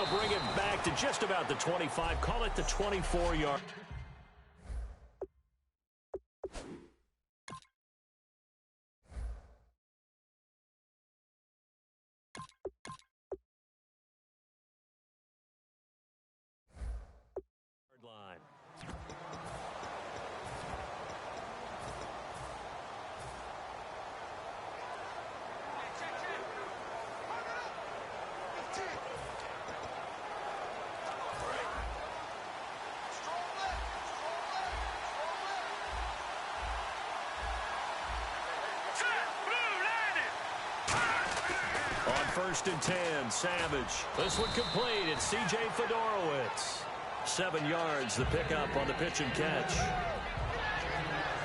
they'll bring it back to just about the 25. Call it the 24-yard. First and 10, Savage. This one complete. It's C.J. Fedorowicz. 7 yards, the pickup on the pitch and catch.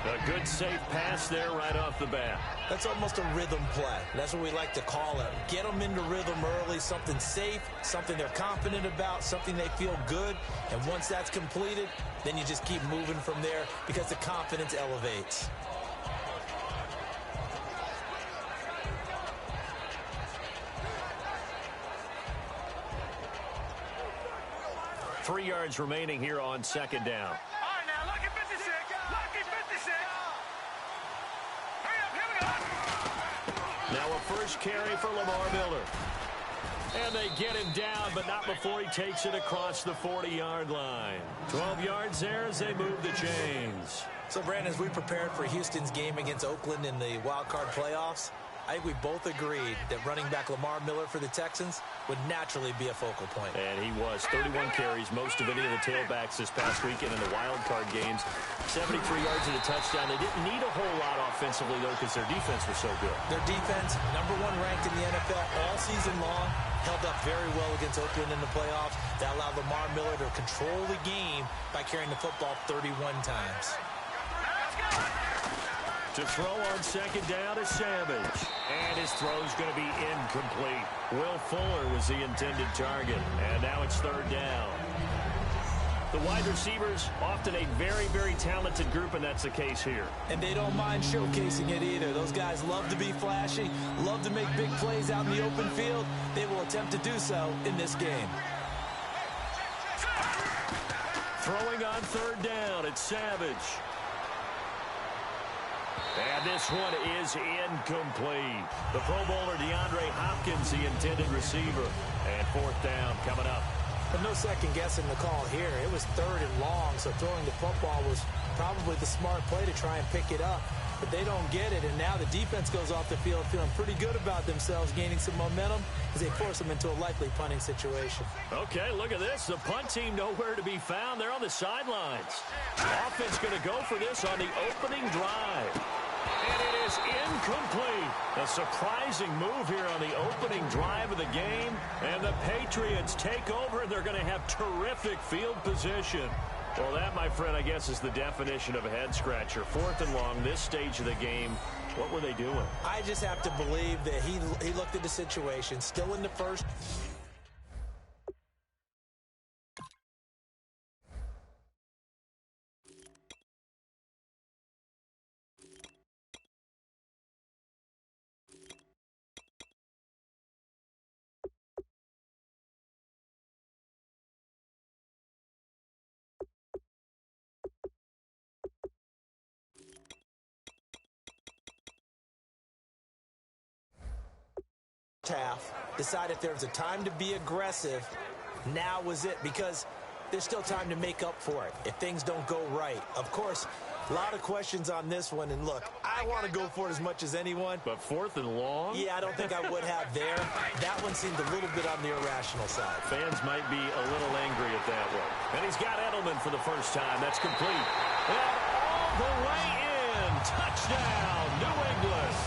A good, safe pass there right off the bat. That's almost a rhythm play. That's what we like to call it. Get them into rhythm early, something safe, something they're confident about, something they feel good. And once that's completed, then you just keep moving from there because the confidence elevates. 3 yards remaining here on second down. All right, now, lucky 56. Lucky 56. Hurry up, here we go. Now a first carry for Lamar Miller. And they get him down, but not before he takes it across the 40-yard line. 12 yards there as they move the chains. So, Brandon, as we prepared for Houston's game against Oakland in the wild card playoffs, I think we both agreed that running back Lamar Miller for the Texans would naturally be a focal point. And he was. 31 carries, most of any of the tailbacks this past weekend in the wild card games. 73 yards and a touchdown. They didn't need a whole lot offensively, though, because their defense was so good. Their defense, #1 ranked in the NFL all season long, held up very well against Oakland in the playoffs. That allowed Lamar Miller to control the game by carrying the football 31 times. To throw on second down is Savage. And his throw's going to be incomplete. Will Fuller was the intended target. And now it's third down. The wide receivers, often a very, very talented group, and that's the case here. And they don't mind showcasing it either. Those guys love to be flashy, love to make big plays out in the open field. They will attempt to do so in this game. Throwing on third down, it's Savage. And this one is incomplete. The Pro Bowler DeAndre Hopkins, the intended receiver. And fourth down coming up. But no second guessing the call here. It was third and long, so throwing the football was probably the smart play to try and pick it up. But they don't get it, and now the defense goes off the field feeling pretty good about themselves, gaining some momentum as they force them into a likely punting situation. Okay, look at this. The punt team nowhere to be found. They're on the sidelines. Offense going to go for this on the opening drive. And it is incomplete. A surprising move here on the opening drive of the game. And the Patriots take over. They're going to have terrific field position. Well, that, my friend, I guess is the definition of a head-scratcher. Fourth and long, this stage of the game. What were they doing? I just have to believe that he looked at the situation, still in the first. Half decided if there was a time to be aggressive, now was it, because there's still time to make up for it if things don't go right. Of course, a lot of questions on this one, and look, I want to go for it as much as anyone. But fourth and long? Yeah, I don't think I would have there. That one seemed a little bit on the irrational side. Fans might be a little angry at that one. And he's got Edelman for the first time. That's complete. And all the way in. Touchdown, New England.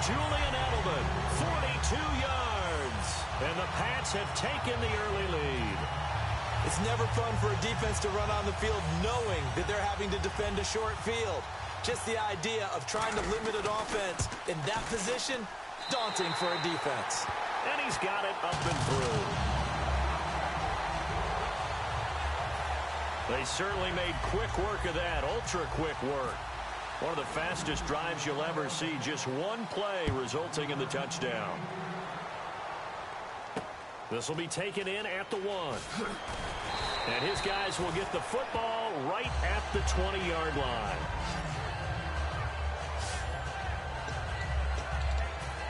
Julian Edelman, 42 yards. And the Pats have taken the early lead. It's never fun for a defense to run on the field knowing that they're having to defend a short field. Just the idea of trying to limit an offense in that position, daunting for a defense. And he's got it up and through. They certainly made quick work of that, ultra-quick work. One of the fastest drives you'll ever see. Just one play resulting in the touchdown. This will be taken in at the 1. And his guys will get the football right at the 20-yard line.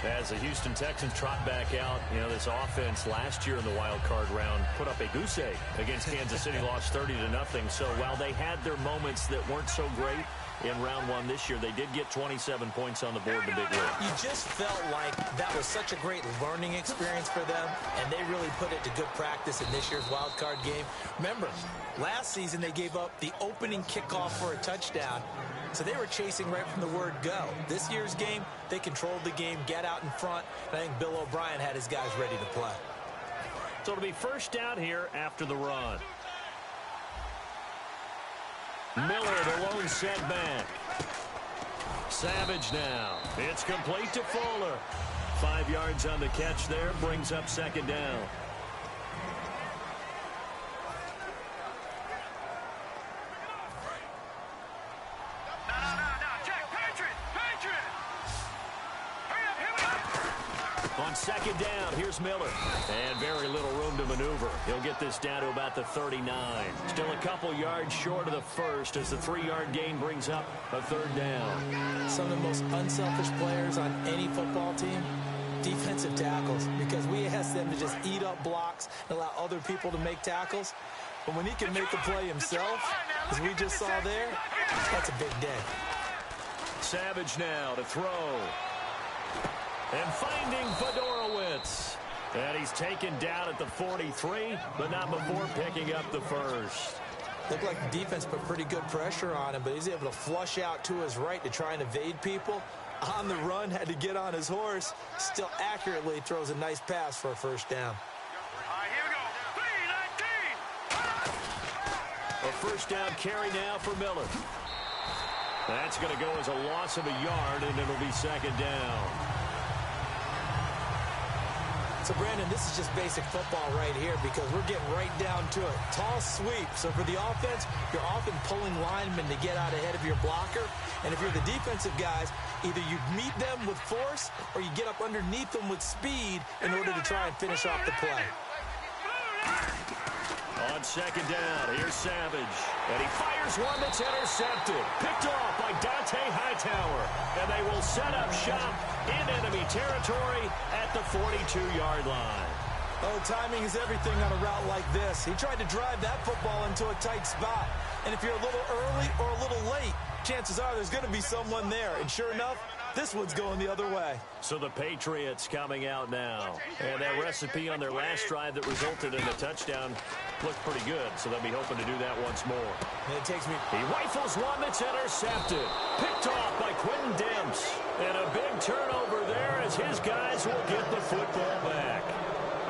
As the Houston Texans trot back out, this offense last year in the wild card round put up a goose egg against Kansas City, lost 30-0. So while they had their moments that weren't so great in round 1 this year, they did get 27 points on the board in the big win. You just felt like that was such a great learning experience for them, and they really put it to good practice in this year's wild card game. Remember, last season they gave up the opening kickoff for a touchdown, so they were chasing right from the word go. This year's game, they controlled the game, get out in front, and I think Bill O'Brien had his guys ready to play. So it'll be first down here after the run. Miller, the lone setback. Savage now. It's complete to Fuller. 5 yards on the catch there, brings up second down. On second down, here's Miller. And very little room to maneuver. He'll get this down to about the 39. Still a couple yards short of the first as the 3-yard gain brings up a third down. Some of the most unselfish players on any football team, defensive tackles, because we ask them to just eat up blocks and allow other people to make tackles. But when he can make the play himself, as we just saw there, that's a big day. Savage now to throw. And finding Fedorowicz. And he's taken down at the 43, but not before picking up the first. Looked like the defense put pretty good pressure on him, but he's able to flush out to his right to try and evade people. On the run, had to get on his horse. Still accurately throws a nice pass for a first down. All right, here we go. 3-19. A first down carry now for Miller. That's going to go as a loss of a yard, and it'll be second down. So, Brandon, this is just basic football right here because we're getting right down to it. Tall sweep. So, for the offense, you're often pulling linemen to get out ahead of your blocker. And if you're the defensive guys, either you meet them with force or you get up underneath them with speed in order to try and finish off the play. On second down, here's Savage. And he fires one that's intercepted. Picked off by Dante Hightower. And they will set up shop in enemy territory at the 42-yard line. Oh, timing is everything on a route like this. He tried to drive that football into a tight spot. And if you're a little early or a little late, chances are there's going to be someone there. And sure enough, this one's going the other way. So the Patriots coming out now. And that recipe on their last drive that resulted in a touchdown looked pretty good. So they'll be hoping to do that once more. And it takes me... He rifles one that's intercepted. Picked off by Quentin Demps. And a big turnover there as his guys will get the football back.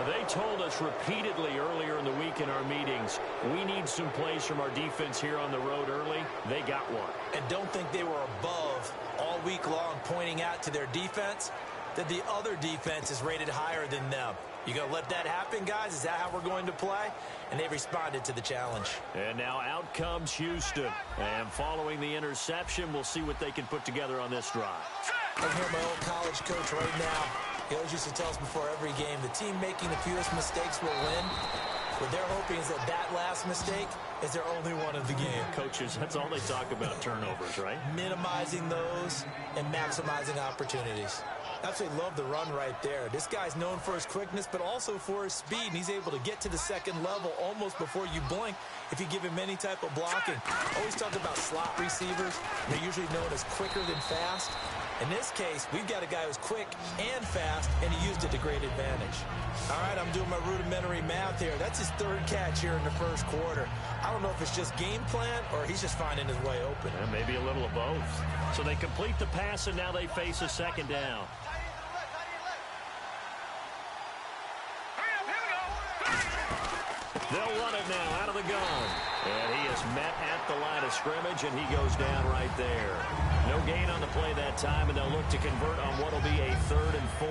They told us repeatedly earlier in the week in our meetings, we need some plays from our defense here on the road early. They got one. And don't think they were above all week long pointing out to their defense that the other defense is rated higher than them. You going to let that happen, guys? Is that how we're going to play? And they responded to the challenge. And now out comes Houston. And following the interception, we'll see what they can put together on this drive. I can hear my old college coach right now. He always used to tell us before every game, the team making the fewest mistakes will win. What they're hoping is that that last mistake is their only one of the game. Coaches, that's all they talk about, turnovers, right? Minimizing those and maximizing opportunities. Absolutely love the run right there. This guy's known for his quickness, but also for his speed. And he's able to get to the second level almost before you blink if you give him any type of blocking. Always talk about slot receivers. They're usually known as quicker than fast. In this case, we've got a guy who's quick and fast, and he used it to great advantage. All right, I'm doing my rudimentary math here. That's his third catch here in the first quarter. I don't know if it's just game plan or he's just finding his way open. Yeah, maybe a little of both. So they complete the pass, and now they face a second down. They'll run it now out of the gun. And he is met at the line of scrimmage, and he goes down right there. No gain on the play that time, and they'll look to convert on what will be a 3rd and 4.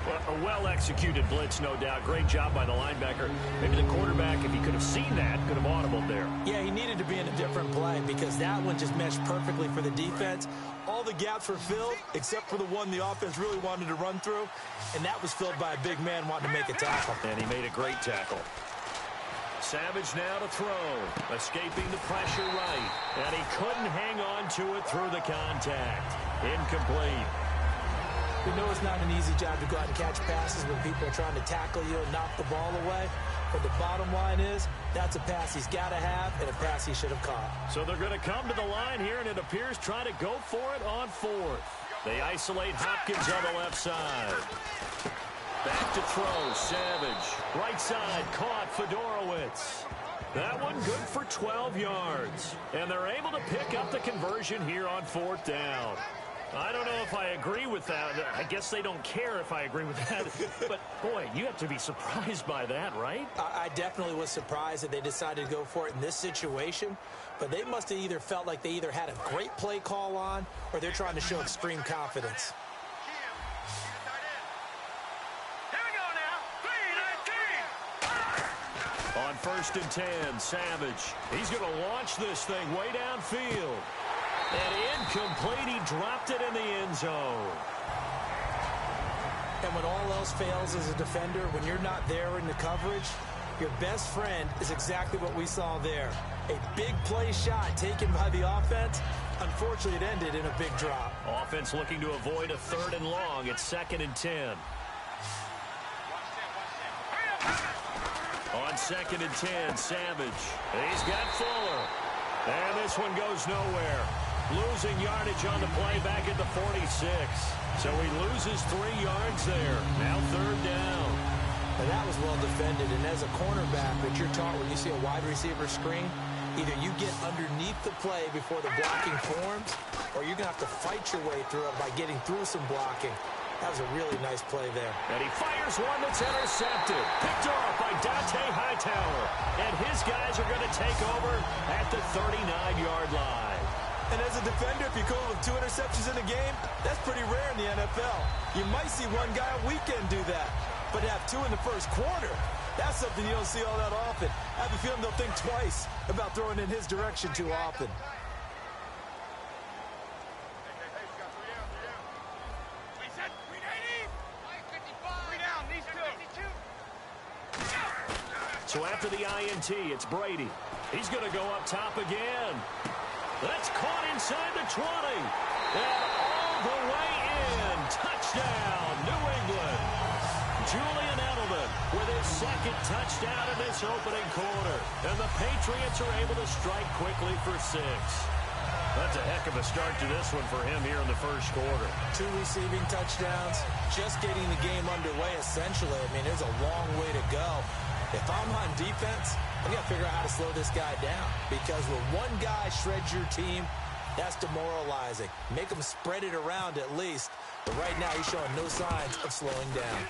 Well, a well-executed blitz, no doubt. Great job by the linebacker. Maybe the quarterback, if he could have seen that, could have audibled there. Yeah, he needed to be in a different play because that one just meshed perfectly for the defense. All All the gaps were filled except for the one the offense really wanted to run through, and that was filled by a big man wanting to make a tackle. And he made a great tackle. Savage now to throw, escaping the pressure right, and he couldn't hang on to it through the contact. Incomplete. We know it's not an easy job to go out and catch passes when people are trying to tackle you and knock the ball away. But the bottom line is, that's a pass he's got to have and a pass he should have caught. So they're going to come to the line here, and it appears trying to go for it on fourth. They isolate Hopkins on the left side. Back to throw, Savage. Right side, caught Fedorowicz. That one good for 12 yards. And they're able to pick up the conversion here on fourth down. I don't know if I agree with that. I guess they don't care if I agree with that. But, boy, you have to be surprised by that, right? I definitely was surprised that they decided to go for it in this situation. But they must have either felt like they either had a great play call on or they're trying to show extreme confidence. On 1st and 10, Savage. He's going to launch this thing way downfield. And incomplete, he dropped it in the end zone. And when all else fails as a defender, when you're not there in the coverage, your best friend is exactly what we saw there. A big play shot taken by the offense. Unfortunately, it ended in a big drop. Offense looking to avoid a 3rd and long. It's 2nd and 10. On 2nd and 10, Savage. He's got Fuller. And this one goes nowhere. Losing yardage on the play back at the 46. So he loses 3 yards there. Now 3rd down. And that was well defended. And as a cornerback, what you're taught when you see a wide receiver screen, either you get underneath the play before the blocking forms, or you're going to have to fight your way through it by getting through some blocking. That was a really nice play there. And he fires one that's intercepted. Picked off by Dante Hightower. And his guys are going to take over at the 39-yard line. And as a defender, if you go with 2 interceptions in a game, that's pretty rare in the NFL. You might see one guy a weekend do that. But to have 2 in the first quarter, that's something you don't see all that often. I have a feeling they'll think twice about throwing in his direction too often. So after the INT, it's Brady. He's going to go up top again. That's caught inside the 20. And all the way in. Touchdown, New England. Julian Edelman with his 2nd touchdown in this opening quarter. And the Patriots are able to strike quickly for 6. That's a heck of a start to this one for him here in the first quarter. 2 receiving touchdowns, just getting the game underway essentially. I mean, there's a long way to go. If I'm on defense, I've got to figure out how to slow this guy down. Because when one guy shreds your team, that's demoralizing. Make him spread it around at least. But right now, he's showing no signs of slowing down.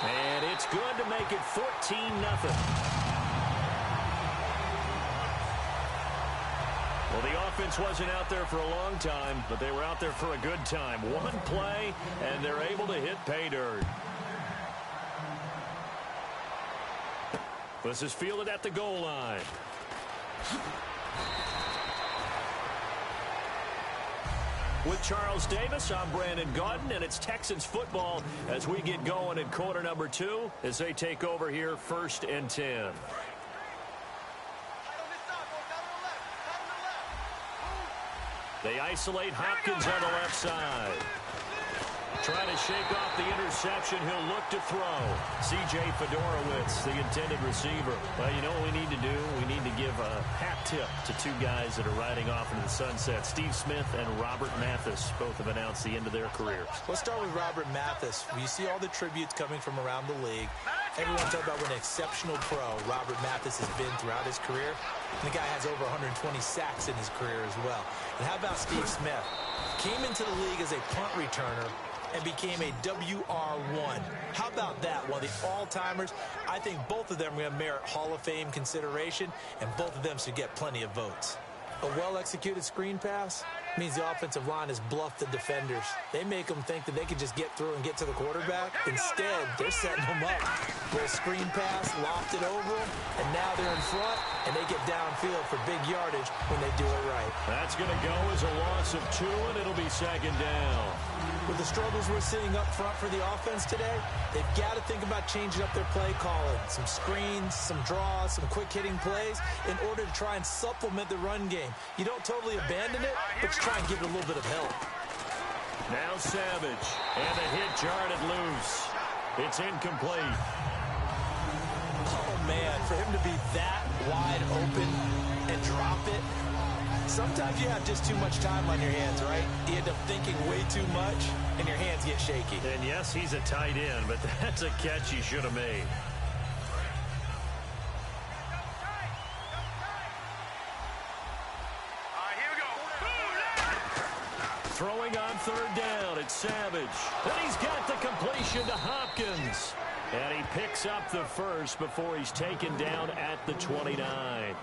And it's good to make it 14-0. Well, the offense wasn't out there for a long time, but they were out there for a good time. One play, and they're able to hit pay dirt. This is fielded at the goal line. With Charles Davis, I'm Brandon Gaudin, and it's Texans football as we get going in quarter number 2 as they take over here 1st and 10. They isolate Hopkins on the left side. Trying to shake off the interception. He'll look to throw. C.J. Fedorowicz, the intended receiver. Well, you know what we need to do? We need to give a hat tip to 2 guys that are riding off into the sunset. Steve Smith and Robert Mathis both have announced the end of their careers. Let's start with Robert Mathis. You see all the tributes coming from around the league. Everyone talks about what an exceptional pro Robert Mathis has been throughout his career. And the guy has over 120 sacks in his career as well. And how about Steve Smith? Came into the league as a punt returner and became a WR1. How about that? One of the all-timers. I think both of them are going to merit Hall of Fame consideration, and both of them should get plenty of votes. A well-executed screen pass, means the offensive line has bluffed the defenders. They make them think that they can just get through and get to the quarterback. Instead, they're setting them up. Little screen pass, lofted over them, and now they're in front, and they get downfield for big yardage when they do it right. That's going to go as a loss of 2, and it'll be second down. With the struggles we're seeing up front for the offense today, they've got to think about changing up their play calling. Some screens, some draws, some quick-hitting plays in order to try and supplement the run game. You don't totally abandon it, but you try and give it a little bit of help. Now Savage, and the hit jarred it loose. It's incomplete. Oh, man, for him to be that wide open and drop it, sometimes you have just too much time on your hands, right? You end up thinking way too much, and your hands get shaky. And yes, he's a tight end, but that's a catch he should have made. Here we go. Throwing on third down, it's Savage. And he's got the completion to Hopkins. And he picks up the first before he's taken down at the 29.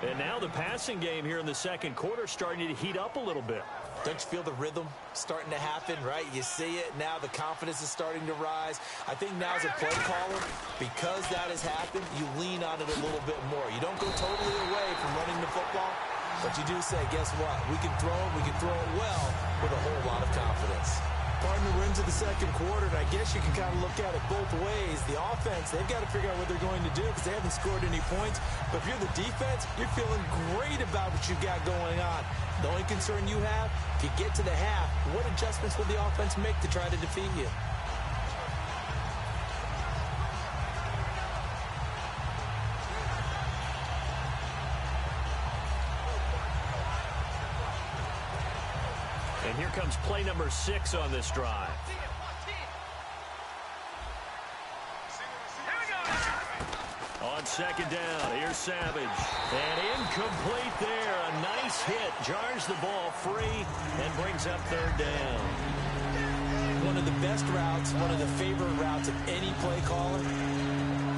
And now the passing game here in the second quarter starting to heat up a little bit. Don't you feel the rhythm starting to happen, right? You see it, now the confidence is starting to rise. I think now as a play caller, because that has happened, you lean on it a little bit more. You don't go totally away from running the football, but you do say, guess what? We can throw it well with a whole lot of confidence. Partner, we're into the second quarter, and I guess you can kind of look at it both ways. The offense, they've got to figure out what they're going to do because they haven't scored any points. But if you're the defense, you're feeling great about what you've got going on. The only concern you have, if you get to the half, what adjustments will the offense make to try to defeat you? And here comes play number 6 on this drive. On second down, here's Savage. And incomplete there. A nice hit. Jars the ball free and brings up third down. One of the best routes, one of the favorite routes of any play caller.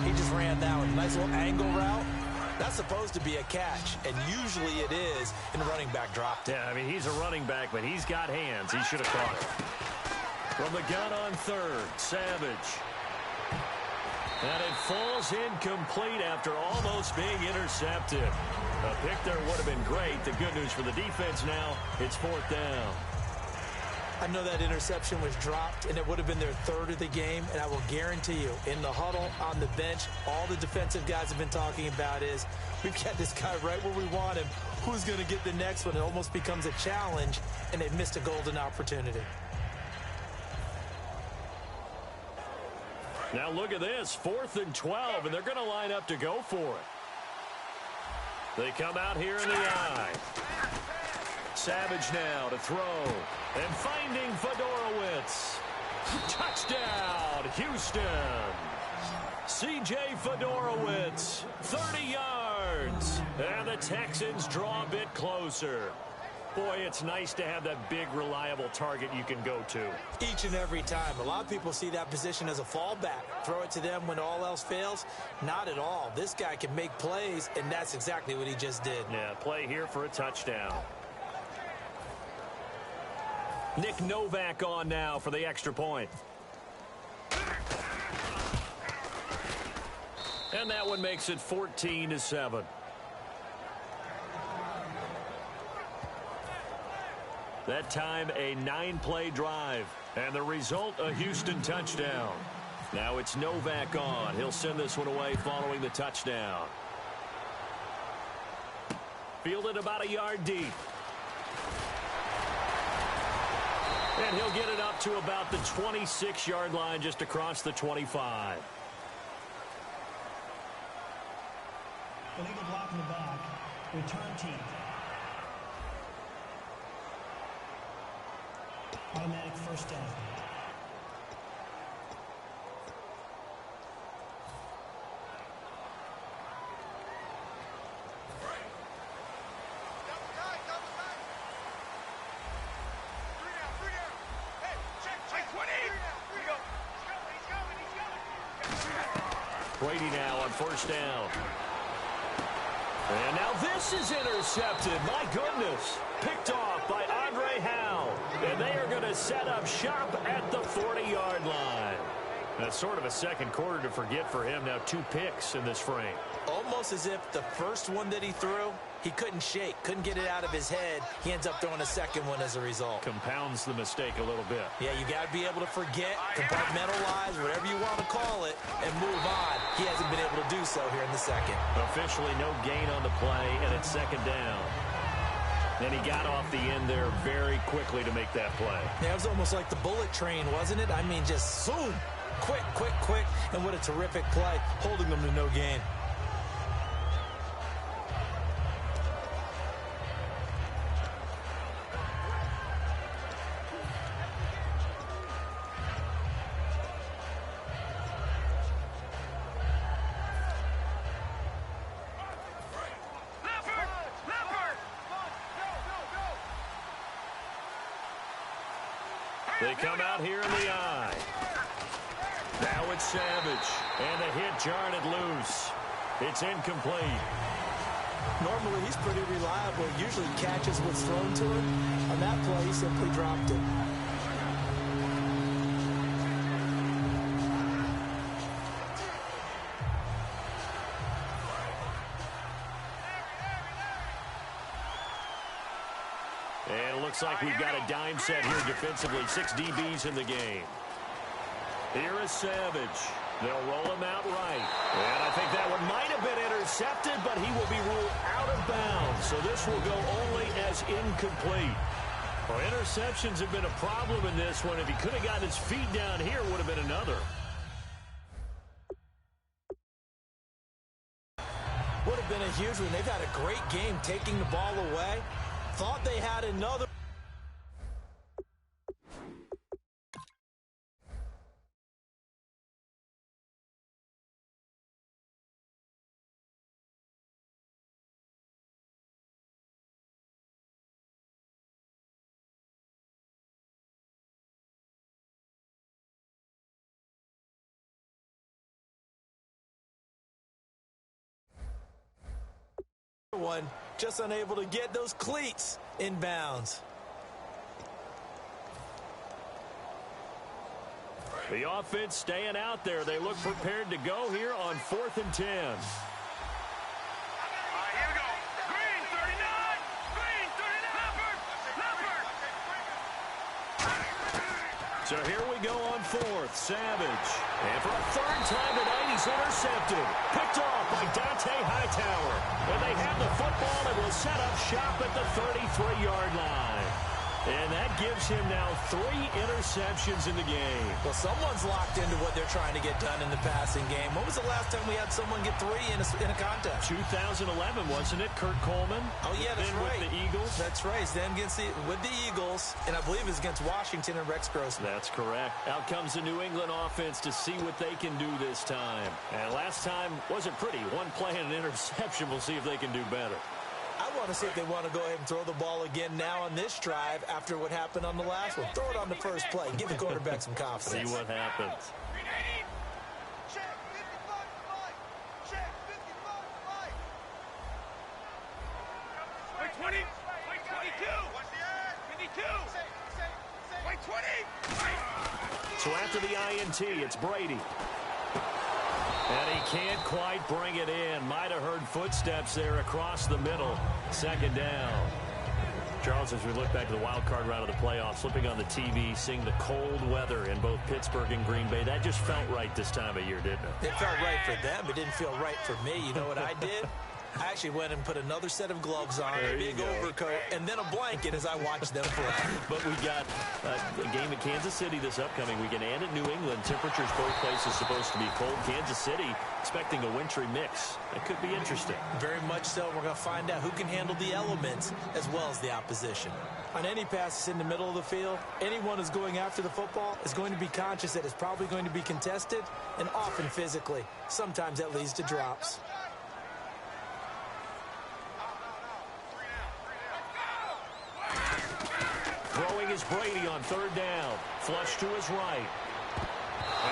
He just ran that one. Nice little angle route. That's supposed to be a catch, and usually it is, and the running back dropped it. Yeah, I mean, he's a running back, but he's got hands. He should have caught it. From the gun on third, Savage. And it falls incomplete after almost being intercepted. A pick there would have been great. The good news for the defense now, it's fourth down. I know that interception was dropped, and it would have been their third of the game, and I will guarantee you, in the huddle, on the bench, all the defensive guys have been talking about is, we've got this guy right where we want him. Who's going to get the next one? It almost becomes a challenge, and they've missed a golden opportunity. Now look at this, 4th and 12, and they're going to line up to go for it. They come out here in the I. Savage now to throw. And finding Fedorowicz. Touchdown, Houston. C.J. Fedorowicz, 30 yards. And the Texans draw a bit closer. Boy, it's nice to have that big, reliable target you can go to. Each and every time. A lot of people see that position as a fallback. Throw it to them when all else fails. Not at all. This guy can make plays, and that's exactly what he just did. Yeah, play here for a touchdown. Nick Novak on now for the extra point. And that one makes it 14-7. That time, a 9-play drive. And the result, a Houston touchdown. Now it's Novak on. He'll send this one away following the touchdown. Fielded about a yard deep. And he'll get it up to about the 26-yard line just across the 25. Illegal block in the back. Return team. Automatic first down. Brady now on first down. And now this is intercepted. My goodness. Picked off by Andre Howe. And they are going to set up shop at the 40-yard line. That's sort of a second quarter to forget for him. Now 2 picks in this frame. Almost as if the first one that he threw, he couldn't shake, couldn't get it out of his head. He ends up throwing a second one as a result. Compounds the mistake a little bit. Yeah, you got to be able to forget, compartmentalize, whatever you want to call it, and move on. He hasn't been able to do so here in the second. Officially no gain on the play, and it's second down. Then he got off the end there very quickly to make that play. Yeah, it was almost like the bullet train, wasn't it? I mean, just zoom. Quick, quick, quick. And what a terrific play, holding them to no gain. They come out here in the eye. Now it's Savage. And the hit jarred it loose. It's incomplete. Normally, he's pretty reliable. Usually catches what's thrown to him. On that play, he simply dropped it. And it looks like we've got a dime set here defensively. 6 DBs in the game. Here is Savage. They'll roll him out right. And I think that one might have been intercepted, but he will be ruled out of bounds. So this will go only as incomplete. Well, interceptions have been a problem in this one. If he could have gotten his feet down here, would have been another. Would have been a huge one. They've had a great game taking the ball away. Thought they had another. One just unable to get those cleats in bounds. The offense staying out there. They look prepared to go here on 4th and 10. Here we go. Green, 39. Green, 39. Leopard. So here we go on 4th. Savage. And for a 3rd time tonight, he's intercepted. Picked off by Dante Hightower. And they have the football and will set up shop at the 33-yard line. And that gives him now 3 interceptions in the game. Well, someone's locked into what they're trying to get done in the passing game. When was the last time we had someone get 3 in a contest? 2011, wasn't it? Kurt Coleman. Oh, yeah, that's then right. With the Eagles. That's right. Then with the Eagles, and I believe it's against Washington and Rex Grossman. That's correct. Out comes the New England offense to see what they can do this time. And last time wasn't pretty. 1 play and an interception. We'll see if they can do better. I want to see if they want to go ahead and throw the ball again now on this drive after what happened on the last one. Throw it on the first play. Give the quarterback some confidence. See what happens. Check 55. Check 55. Wait, 20. Wait, 22. 52. Wait, 20. So after the INT, it's Brady. And he can't quite bring it in. Might have heard footsteps there across the middle. 2nd down. Charles, as we look back to the wild card round of the playoffs, flipping on the TV, seeing the cold weather in both Pittsburgh and Green Bay, that just felt right this time of year, didn't it? It felt right for them. It didn't feel right for me. You know what I did? I actually went and put another set of gloves on, a big overcoat, and then a blanket as I watched them play. But we got a game at Kansas City this upcoming weekend and at New England. Temperatures both places supposed to be cold. Kansas City expecting a wintry mix. It could be interesting. Very much so. We're going to find out who can handle the elements as well as the opposition. On any passes in the middle of the field, anyone who's going after the football is going to be conscious that it's probably going to be contested and often physically. Sometimes that leads to drops. Throwing is Brady on 3rd down. Flush to his right.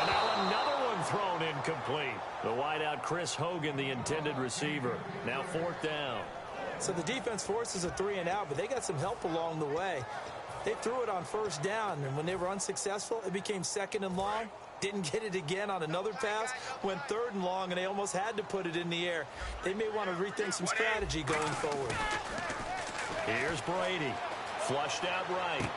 And now another one thrown incomplete. The wideout, Chris Hogan, the intended receiver. Now 4th down. So the defense forces a 3-and-out, but they got some help along the way. They threw it on 1st down, and when they were unsuccessful, it became 2nd and long. Didn't get it again on another pass. Went 3rd and long, and they almost had to put it in the air. They may want to rethink some strategy going forward. Here's Brady. Flushed out right.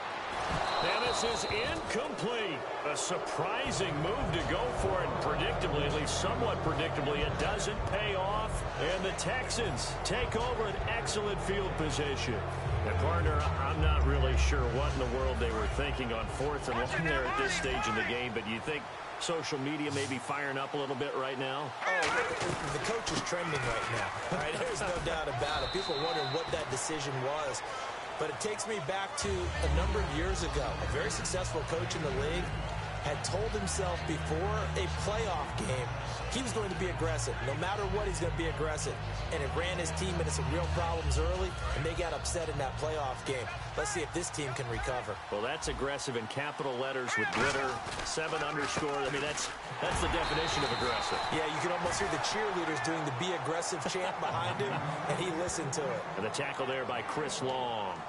And this is incomplete. A surprising move to go for it. Predictably, at least somewhat predictably, it doesn't pay off. And the Texans take over an excellent field position. And, partner, I'm not really sure what in the world they were thinking on 4th and long there at this stage in the game. But you think social media may be firing up a little bit right now? Oh, the coach is trending right now. Right? There's no doubt about it. People wondering what that decision was. But it takes me back to a number of years ago. A very successful coach in the league had told himself before a playoff game he was going to be aggressive. No matter what, he's going to be aggressive. And it ran his team into some real problems early, and they got upset in that playoff game. Let's see if this team can recover. Well, that's aggressive in capital letters with glitter, 7 underscore. I mean, that's the definition of aggressive. Yeah, you can almost hear the cheerleaders doing the "Be Aggressive" chant behind him, and he listened to it. And the tackle there by Chris Long.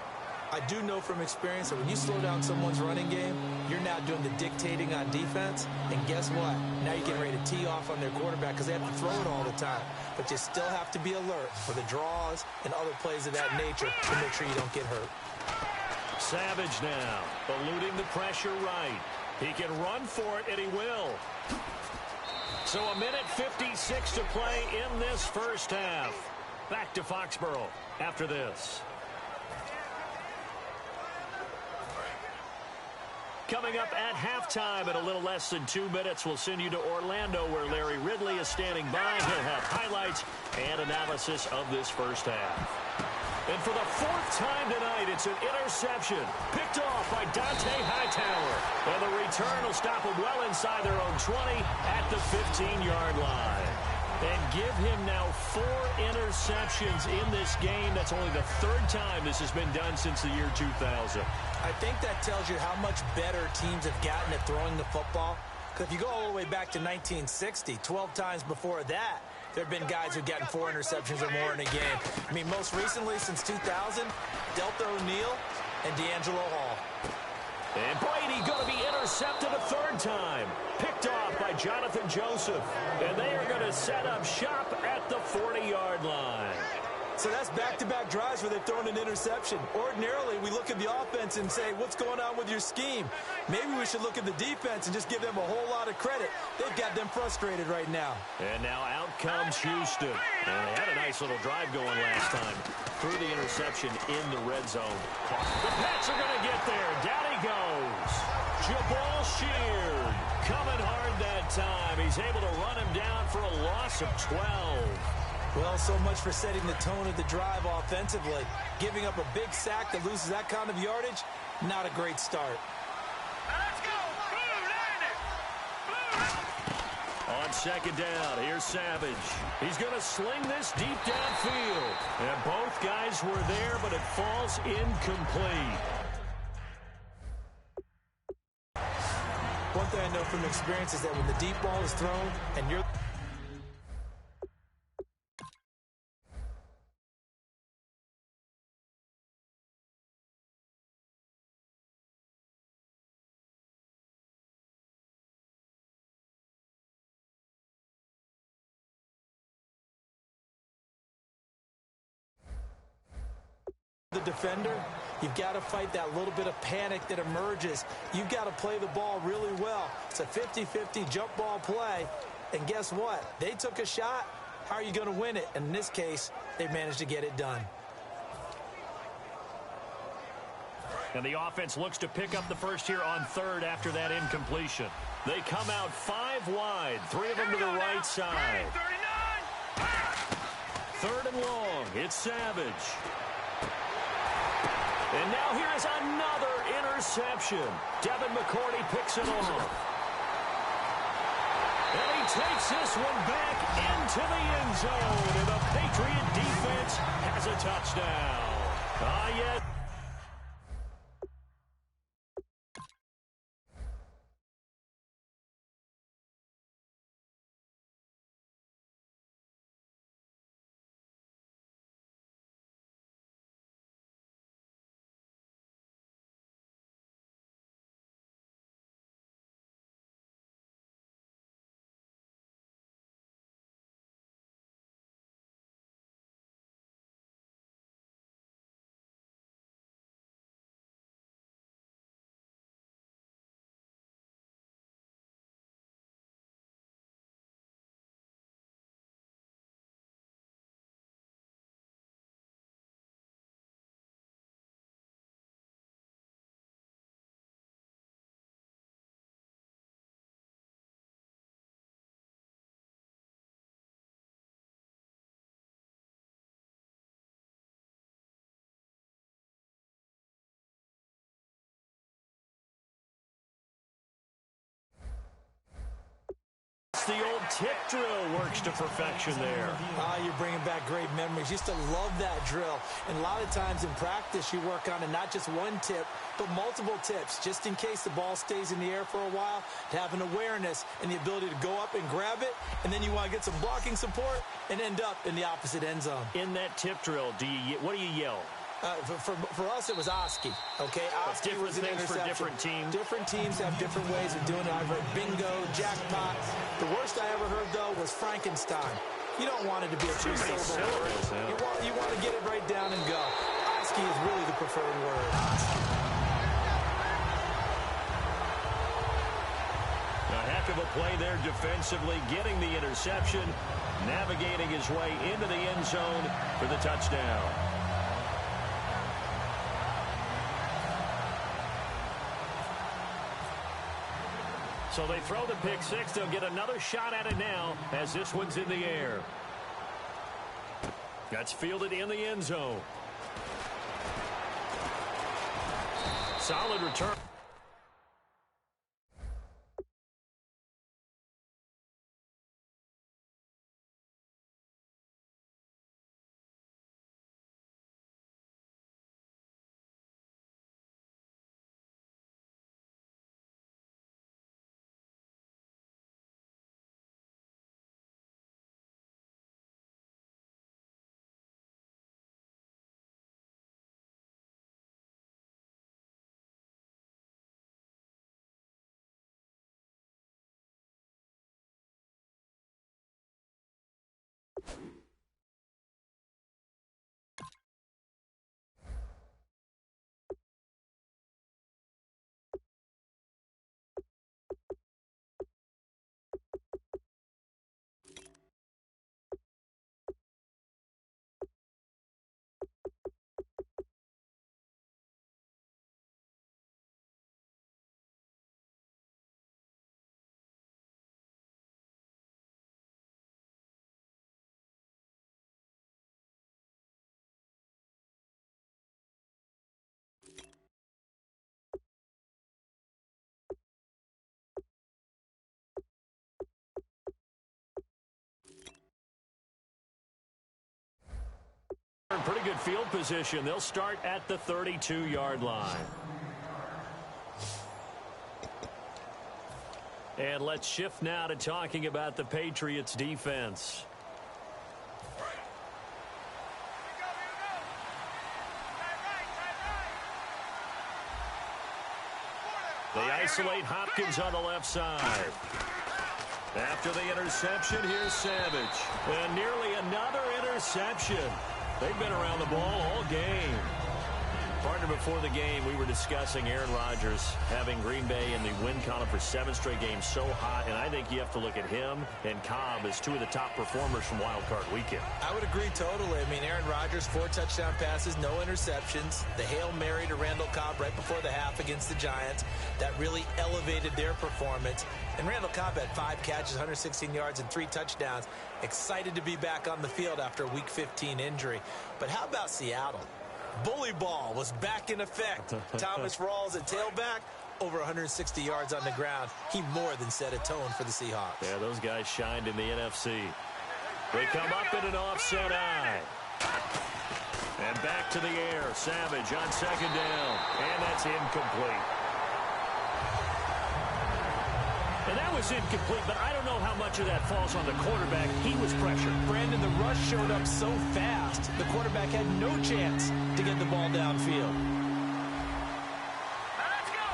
I do know from experience that when you slow down someone's running game, you're now doing the dictating on defense. And guess what? Now you're getting ready to tee off on their quarterback because they have to throw it all the time. But you still have to be alert for the draws and other plays of that nature to make sure you don't get hurt. Savage now, eluding the pressure right. He can run for it, and he will. So 1:56 to play in this first half. Back to Foxborough after this. Coming up at halftime in a little less than 2 minutes, we'll send you to Orlando where Larry Ridley is standing by. He'll have highlights and analysis of this first half. And for the 4th time tonight, it's an interception. Picked off by Dante Hightower. And the return will stop them well inside their own 20 at the 15-yard line. And give him now 4 interceptions in this game. That's only the 3rd time this has been done since the year 2000. I think that tells you how much better teams have gotten at throwing the football. Because if you go all the way back to 1960, 12 times before that, there have been guys who've gotten 4 interceptions or more in a game. I mean, most recently, since 2000, Delta O'Neal and D'Angelo Hall. And Brady going to be intercepted a 3rd time. Picked off by Jonathan Joseph. And they are going to set up shop at the 40-yard line. So that's back-to-back drives where they've thrown an interception. Ordinarily, we look at the offense and say, what's going on with your scheme? Maybe we should look at the defense and just give them a whole lot of credit. They've got them frustrated right now. And now out comes Houston. And they had a nice little drive going last time. Threw the interception in the red zone. The Pats are going to get there. Down he goes. Jabal Sheard coming hard that time. He's able to run him down for a loss of 12. Well, so much for setting the tone of the drive offensively. Giving up a big sack that loses that kind of yardage, not a great start. Let's go. On 2nd down, here's Savage. He's going to sling this deep downfield. And both guys were there, but it falls incomplete. One thing I know from experience is that when the deep ball is thrown and you're the defender, you've got to fight that little bit of panic that emerges. You've got to play the ball really well. It's a 50-50 jump ball play. And guess what? They took a shot. How are you going to win it? And in this case, they managed to get it done. And the offense looks to pick up the first here on 3rd after that incompletion. They come out 5 wide, 3 of them to the right side. 3rd and long. It's Savage. And now here is another interception. Devin McCourty picks it off. And he takes this one back into the end zone. And the Patriot defense has a touchdown. Yes. course, the old tip drill works to perfection there. You're bringing back great memories. Used to love that drill. And a lot of times in practice, you work on it, not just one tip, but multiple tips, just in case the ball stays in the air for a while, to have an awareness and the ability to go up and grab it, and then you want to get some blocking support and end up in the opposite end zone. In that tip drill, what do you yell? For us, it was Oski. Okay, Oski was an interception. For different teams. Different teams have different ways of doing it. I've heard bingo, jackpot. The worst I ever heard, though, was Frankenstein. You don't want it to be a two-syllable word. You want to get it right down and go. Oski is really the preferred word. A heck of a play there defensively, getting the interception, navigating his way into the end zone for the touchdown. So they throw the pick six. They'll get another shot at it now as this one's in the air. That's fielded in the end zone. Solid return. Pretty good field position. They'll start at the 32-yard line. And let's shift now to talking about the Patriots defense. They isolate Hopkins on the left side. After the interception, here's Savage. And nearly another interception. They've been around the ball all game. Partner, before the game, we were discussing Aaron Rodgers having Green Bay in the win column for 7 straight games, so hot, and I think you have to look at him and Cobb as two of the top performers from Wild Card Weekend. I would agree totally. I mean, Aaron Rodgers, 4 touchdown passes, no interceptions. The Hail Mary to Randall Cobb right before the half against the Giants. That really elevated their performance. And Randall Cobb had 5 catches, 116 yards, and 3 touchdowns. Excited to be back on the field after a Week 15 injury. But how about Seattle? Bully ball was back in effect. Thomas Rawls at tailback, over 160 yards on the ground. He more than set a tone for the Seahawks. Yeah, those guys shined in the NFC. They come up in an offset eye. And back to the air. Savage on second down. And that's incomplete. And that was incomplete, but I don't know how much of that falls on the quarterback. He was pressured. Brandon, the rush showed up so fast, the quarterback had no chance to get the ball downfield. Let's go!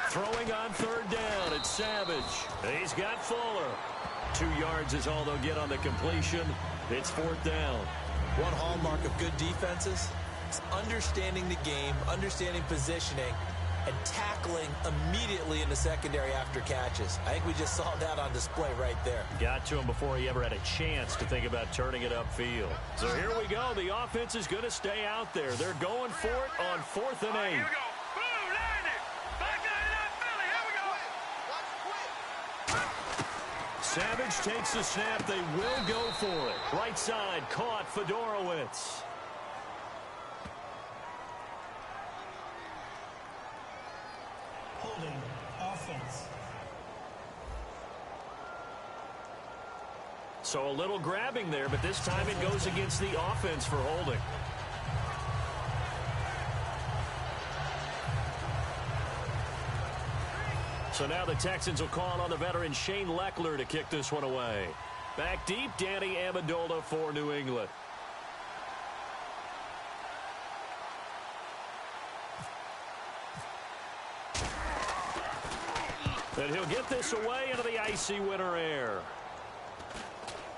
Throwing on third down, it's Savage. He's got Fuller. 2 yards is all they'll get on the completion. It's 4th down. One hallmark of good defenses is understanding the game, understanding positioning, and tackling immediately in the secondary after catches. I think we just saw that on display right there. Got to him before he ever had a chance to think about turning it upfield. So here we go. The offense is going to stay out there. They're going for it on 4th and 8. Here we go. Boom, line it. Back line it up, Philly. Here we go. Savage takes the snap. They will go for it. Right side caught Fedorowicz. Holding offense. So a little grabbing there, but this time it goes against the offense for holding. So now the Texans will call on the veteran Shane Leckler to kick this one away. Back deep, Danny Amendola for New England. And he'll get this away into the icy winter air.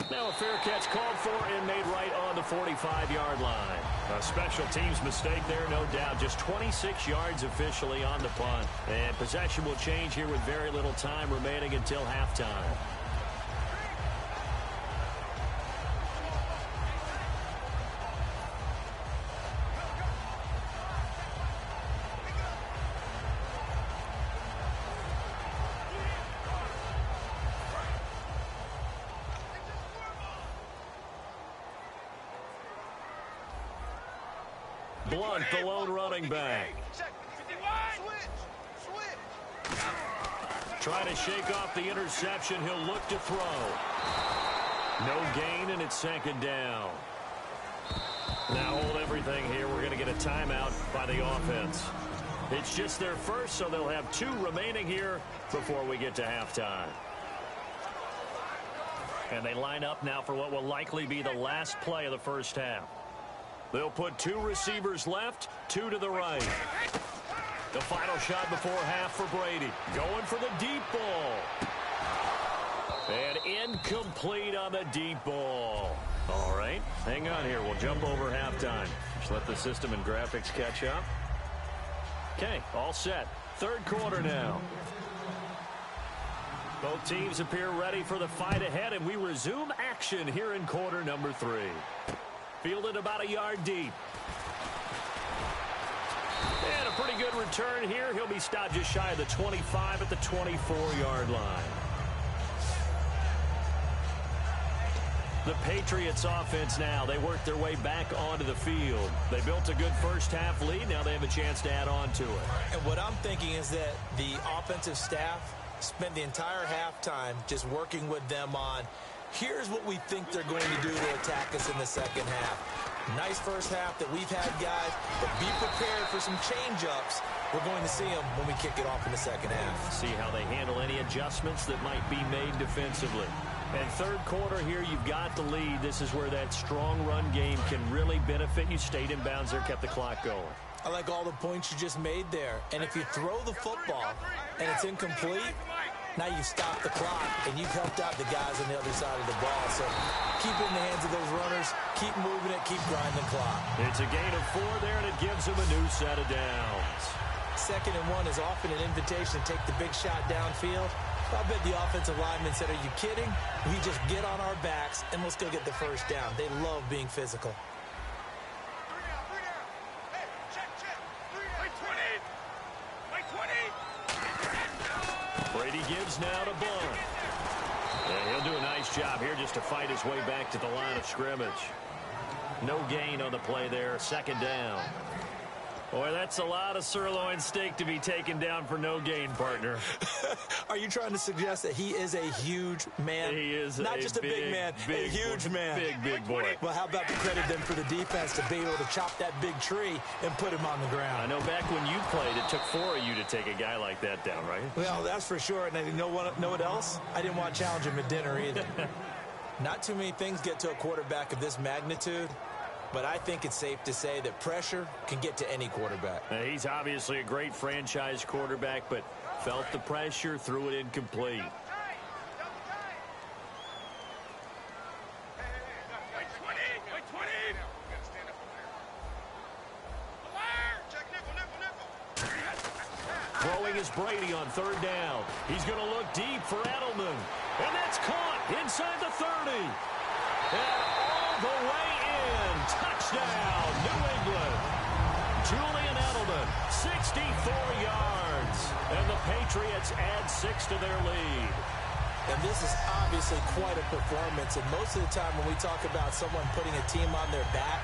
Now a fair catch called for and made right on the 45-yard line. A special teams mistake there, no doubt. Just 26 yards officially on the punt. And possession will change here with very little time remaining until halftime. Blunt, the lone running back. Trying to shake off the interception. He'll look to throw. No gain, and it's second down. Now hold everything here. We're going to get a timeout by the offense. It's just their first, so they'll have 2 remaining here before we get to halftime. And they line up now for what will likely be the last play of the first half. They'll put 2 receivers left, 2 to the right. The final shot before half for Brady. Going for the deep ball. And incomplete on the deep ball. All right, hang on here. We'll jump over halftime. Just let the system and graphics catch up. Okay, all set. Third quarter now. Both teams appear ready for the fight ahead, and we resume action here in quarter number 3. Fielded about a yard deep. And a pretty good return here. He'll be stopped just shy of the 25 at the 24-yard line. The Patriots offense now. They work their way back onto the field. They built a good first half lead. Now they have a chance to add on to it. And what I'm thinking is that the offensive staff spent the entire halftime just working with them on, here's what we think they're going to do to attack us in the second half. Nice first half that we've had, guys, but be prepared for some change-ups. We're going to see them when we kick it off in the second half. See how they handle any adjustments that might be made defensively. And third quarter here, you've got the lead. This is where that strong run game can really benefit you. Stayed in bounds there, kept the clock going. I like all the points you just made there. And if you throw the football and it's incomplete, now you've stopped the clock and you've helped out the guys on the other side of the ball. So keep it in the hands of those runners. Keep moving it. Keep grinding the clock. It's a gain of 4 there, and it gives them a new set of downs. 2nd and 1 is often an invitation to take the big shot downfield. I bet the offensive lineman said, are you kidding? We just get on our backs and let's go get the first down. They love being physical. Brady gives now to Blunt. And he'll do a nice job here just to fight his way back to the line of scrimmage. No gain on the play there. 2nd down. Boy, that's a lot of sirloin steak to be taken down for no gain, partner. Are you trying to suggest that he is a huge man? He is not just a big man, a huge man. Big boy. Well, how about to credit them for the defense to be able to chop that big tree and put him on the ground? I know back when you played, it took 4 of you to take a guy like that down, right? Well, that's for sure. And you know what else? I didn't want to challenge him at dinner either. Not too many things get to a quarterback of this magnitude. But I think it's safe to say that pressure can get to any quarterback. He's obviously a great franchise quarterback, but felt the pressure, threw it incomplete. Throwing is Brady on 3rd down. He's going to look deep for Edelman. And that's caught inside the 30. And all the way in. Touchdown, New England. Julian Edelman, 64 yards. And the Patriots add 6 to their lead. And this is obviously quite a performance. And most of the time when we talk about someone putting a team on their back,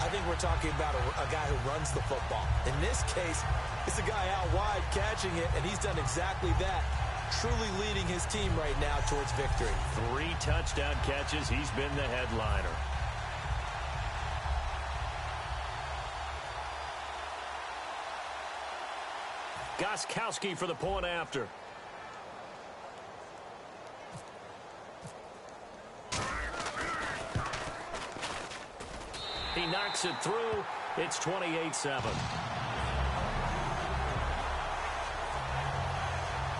I think we're talking about a guy who runs the football. In this case, it's a guy out wide catching it, and he's done exactly that. truly leading his team right now towards victory. 3 touchdown catches. He's been the headliner. Gostkowski for the point after. He knocks it through. It's 28-7.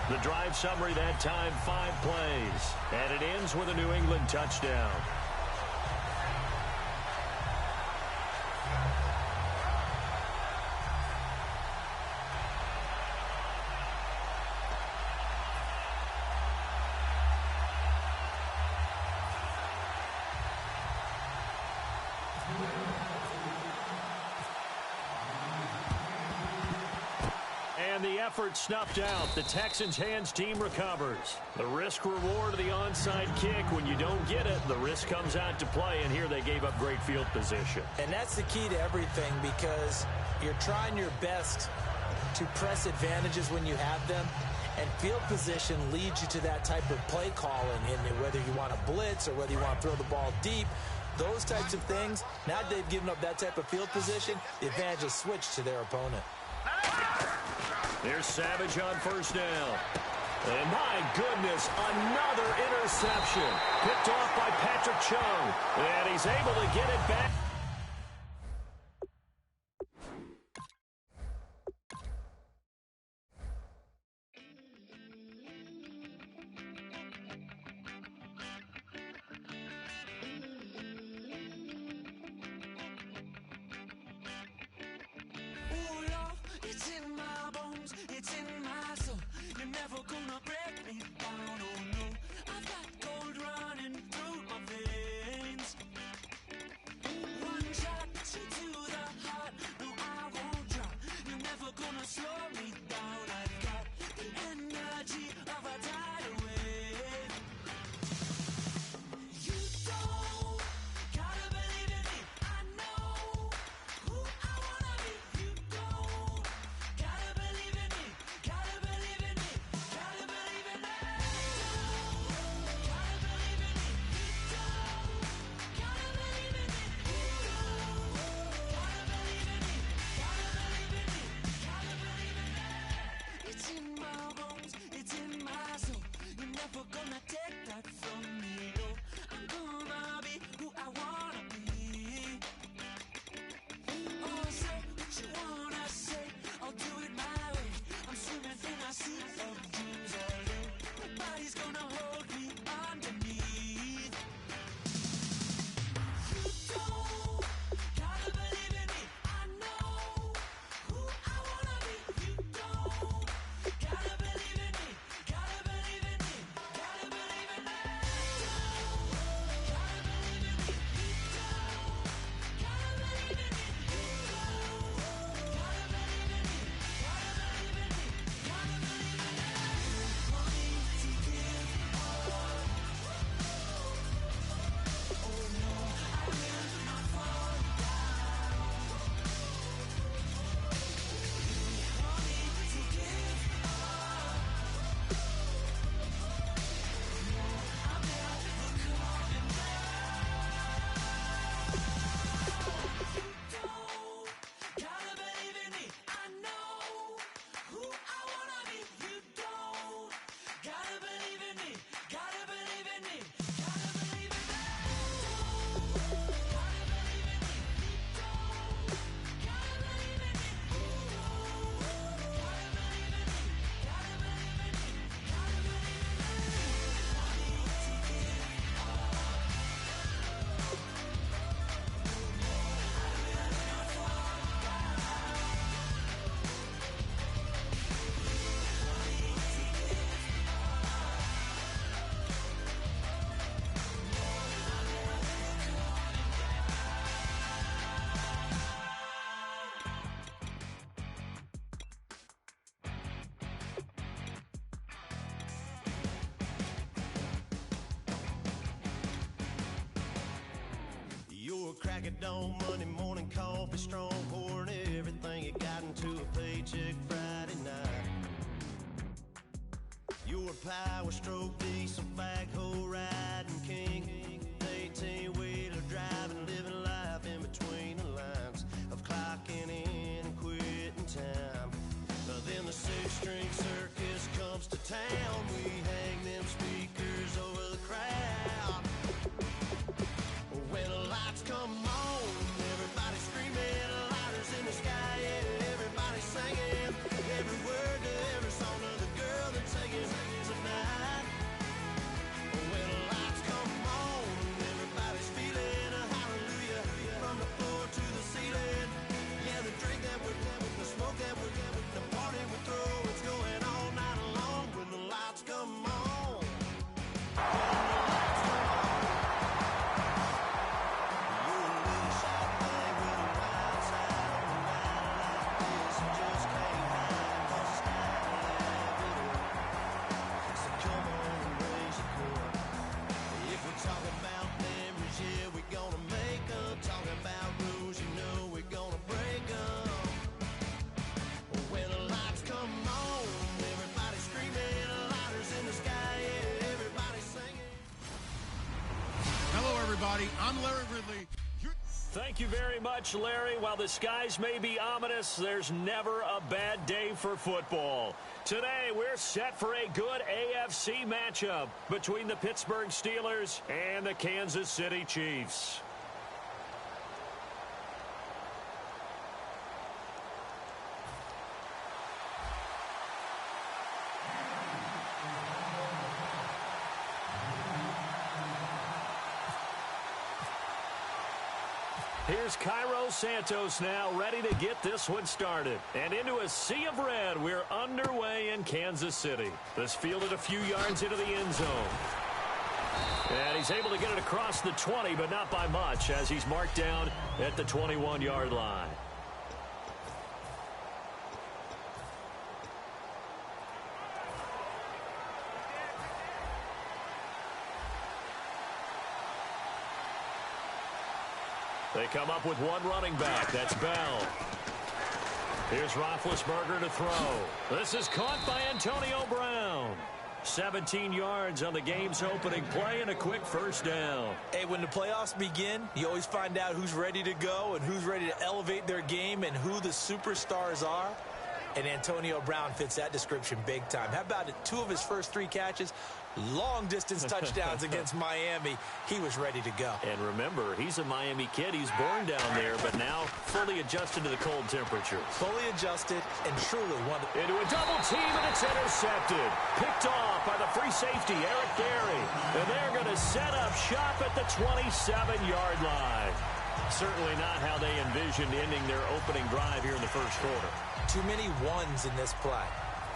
The drive summary that time, 5 plays. And it ends with a New England touchdown. And the effort snuffed out. The Texans' hands team recovers. The risk-reward of the onside kick. When you don't get it, the risk comes out to play, and here they gave up great field position. And that's the key to everything, because you're trying your best to press advantages when you have them, and field position leads you to that type of play calling, and whether you want to blitz or whether you want to throw the ball deep, those types of things. Now they've given up that type of field position, the advantage is switched to their opponent. There's Savage on first down. And my goodness, another interception. Picked off by Patrick Chung. And he's able to get it back. Crack of dawn, Monday morning coffee, strong pouring everything you got into a paycheck Friday night. You're power stroke, diesel backhoe riding king. 18-wheeler driving, living life in between the lines of clocking in and quitting time. Then the six-string circus comes to town. We hang them speakers over the crowd. When the lights come on, everybody screaming, lighters in the sky, yeah, everybody singing every word to every song of the girl that's singing tonight. When the lights come on, everybody's feeling a hallelujah from the floor to the ceiling. Yeah, the drink that we're the smoke that we're the party we throw, it's going all night long when the lights come on. I'm Larry Ridley. Thank you very much, Larry. While the skies may be ominous, there's never a bad day for football. Today, we're set for a good AFC matchup between the Pittsburgh Steelers and the Kansas City Chiefs. Here's Cairo Santos now, ready to get this one started. And into a sea of red, we're underway in Kansas City. This fielded a few yards into the end zone. And he's able to get it across the 20, but not by much, as he's marked down at the 21-yard line. They come up with one running back. That's Bell. Here's Roethlisberger to throw. This is caught by Antonio Brown. 17 yards on the game's opening play and a quick first down. Hey, when the playoffs begin, you always find out who's ready to go and who's ready to elevate their game and who the superstars are. And Antonio Brown fits that description big time. How about it? 2 of his first 3 catches, long-distance touchdowns against Miami. He was ready to go. And remember, he's a Miami kid. He's born down there, but now fully adjusted to the cold temperatures. Fully adjusted and truly one. Into a double team, and it's intercepted. Picked off by the free safety, Eric Berry. And they're going to set up shop at the 27-yard line. Certainly not how they envisioned ending their opening drive here in the first quarter. Too many ones in this play.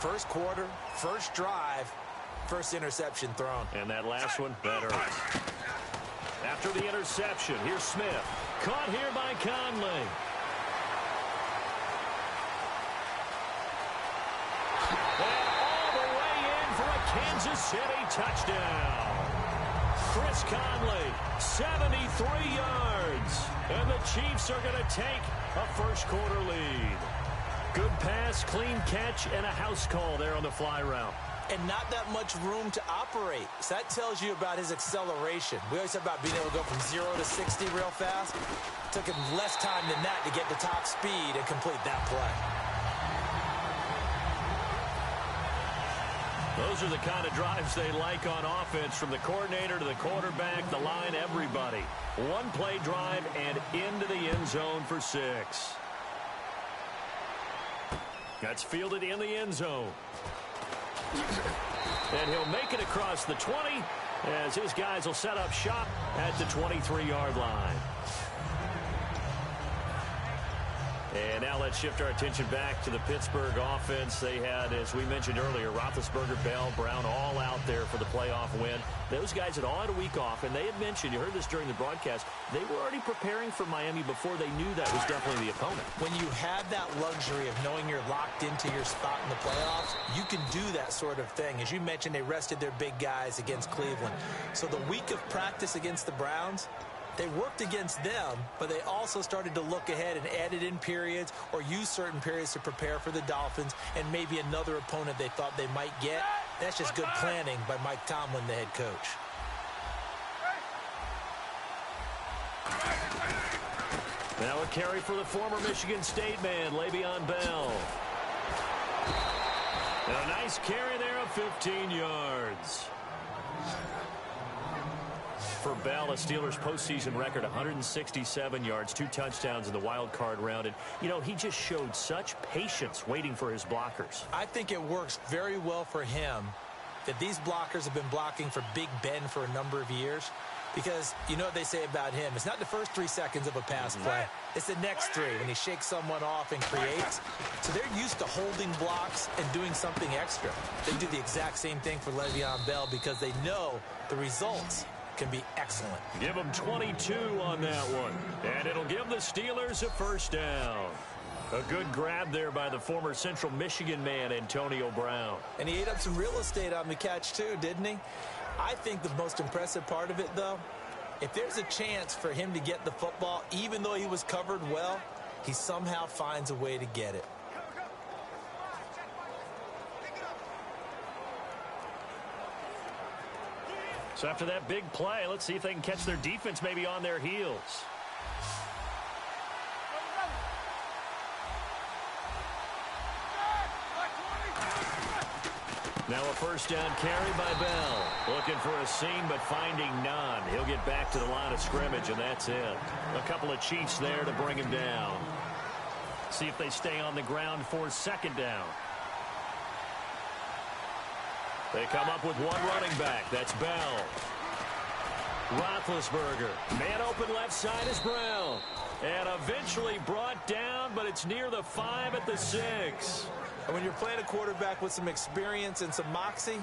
First quarter, first drive, first interception thrown. And that last one, that hurts. After the interception, here's Smith. Caught here by Conley. And all the way in for a Kansas City touchdown. Chris Conley, 73 yards. And the Chiefs are going to take a first quarter lead. Good pass, clean catch, and a house call there on the fly route. And not that much room to operate. So that tells you about his acceleration. We always talk about being able to go from 0 to 60 real fast. Took him less time than that to get to top speed and complete that play. Those are the kind of drives they like on offense, from the coordinator to the quarterback, the line, everybody. One play drive and into the end zone for 6. That's fielded in the end zone. And he'll make it across the 20 as his guys will set up shop at the 23-yard line. And now let's shift our attention back to the Pittsburgh offense. They had, as we mentioned earlier, Roethlisberger, Bell, Brown all out there for the playoff win. Those guys had all had a week off, and they had mentioned, you heard this during the broadcast, they were already preparing for Miami before they knew that was definitely the opponent. When you have that luxury of knowing you're locked into your spot in the playoffs, you can do that sort of thing. As you mentioned, they rested their big guys against Cleveland. So the week of practice against the Browns, they worked against them, but they also started to look ahead and added in periods or used certain periods to prepare for the Dolphins and maybe another opponent they thought they might get. That's just good planning by Mike Tomlin, the head coach. Now a carry for the former Michigan State man, Le'Veon Bell. And a nice carry there of 15 yards. For Bell, a Steelers postseason record, 167 yards, 2 touchdowns in the wild card round. And, you know, he just showed such patience waiting for his blockers. I think it works very well for him that these blockers have been blocking for Big Ben for a number of years. Because you know what they say about him. It's not the first 3 seconds of a pass play. It's the next 3 when he shakes someone off and creates. So they're used to holding blocks and doing something extra. They do the exact same thing for Le'Veon Bell because they know the results can be excellent. Give him 22 on that one. And it'll give the Steelers a first down. A good grab there by the former Central Michigan man, Antonio Brown. And he ate up some real estate on the catch too, didn't he? I think the most impressive part of it, though, if there's a chance for him to get the football, even though he was covered well, he somehow finds a way to get it. So after that big play, let's see if they can catch their defense maybe on their heels. Now a first down carry by Bell. Looking for a seam, but finding none. He'll get back to the line of scrimmage, and that's it. A couple of Chiefs there to bring him down. See if they stay on the ground for second down. They come up with one running back. That's Bell. Roethlisberger. Man open left side is Brown. And eventually brought down, but it's near the 5 at the 6. And when you're playing a quarterback with some experience and some moxie,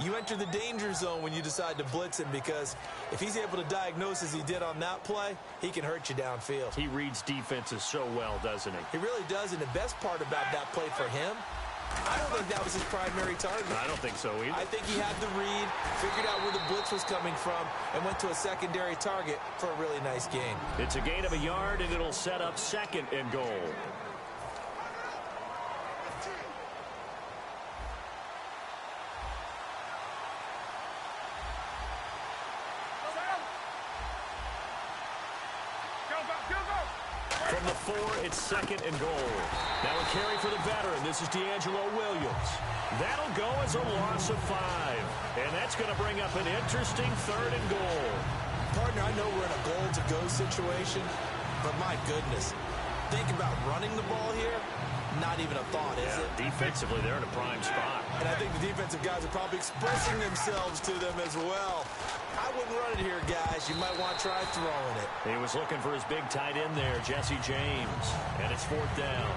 you enter the danger zone when you decide to blitz him, because if he's able to diagnose as he did on that play, he can hurt you downfield. He reads defenses so well, doesn't he? He really does, and the best part about that play for him, I don't think that was his primary target. I don't think so either. I think he had the read, figured out where the blitz was coming from, and went to a secondary target for a really nice gain. It's a gain of a yard, and it'll set up second and goal. From the 4, it's second and goal. Now a carry for the veteran. This is D'Angelo Williams. That'll go as a loss of 5. And that's going to bring up an interesting third and goal. Partner, I know we're in a goal-to-go situation, but my goodness, think about running the ball here. Not even a thought, is it? Defensively, they're in a prime spot. And I think the defensive guys are probably expressing themselves to them as well. I wouldn't run it here, guys. You might want to try throwing it. He was looking for his big tight end there, Jesse James. And it's 4th down.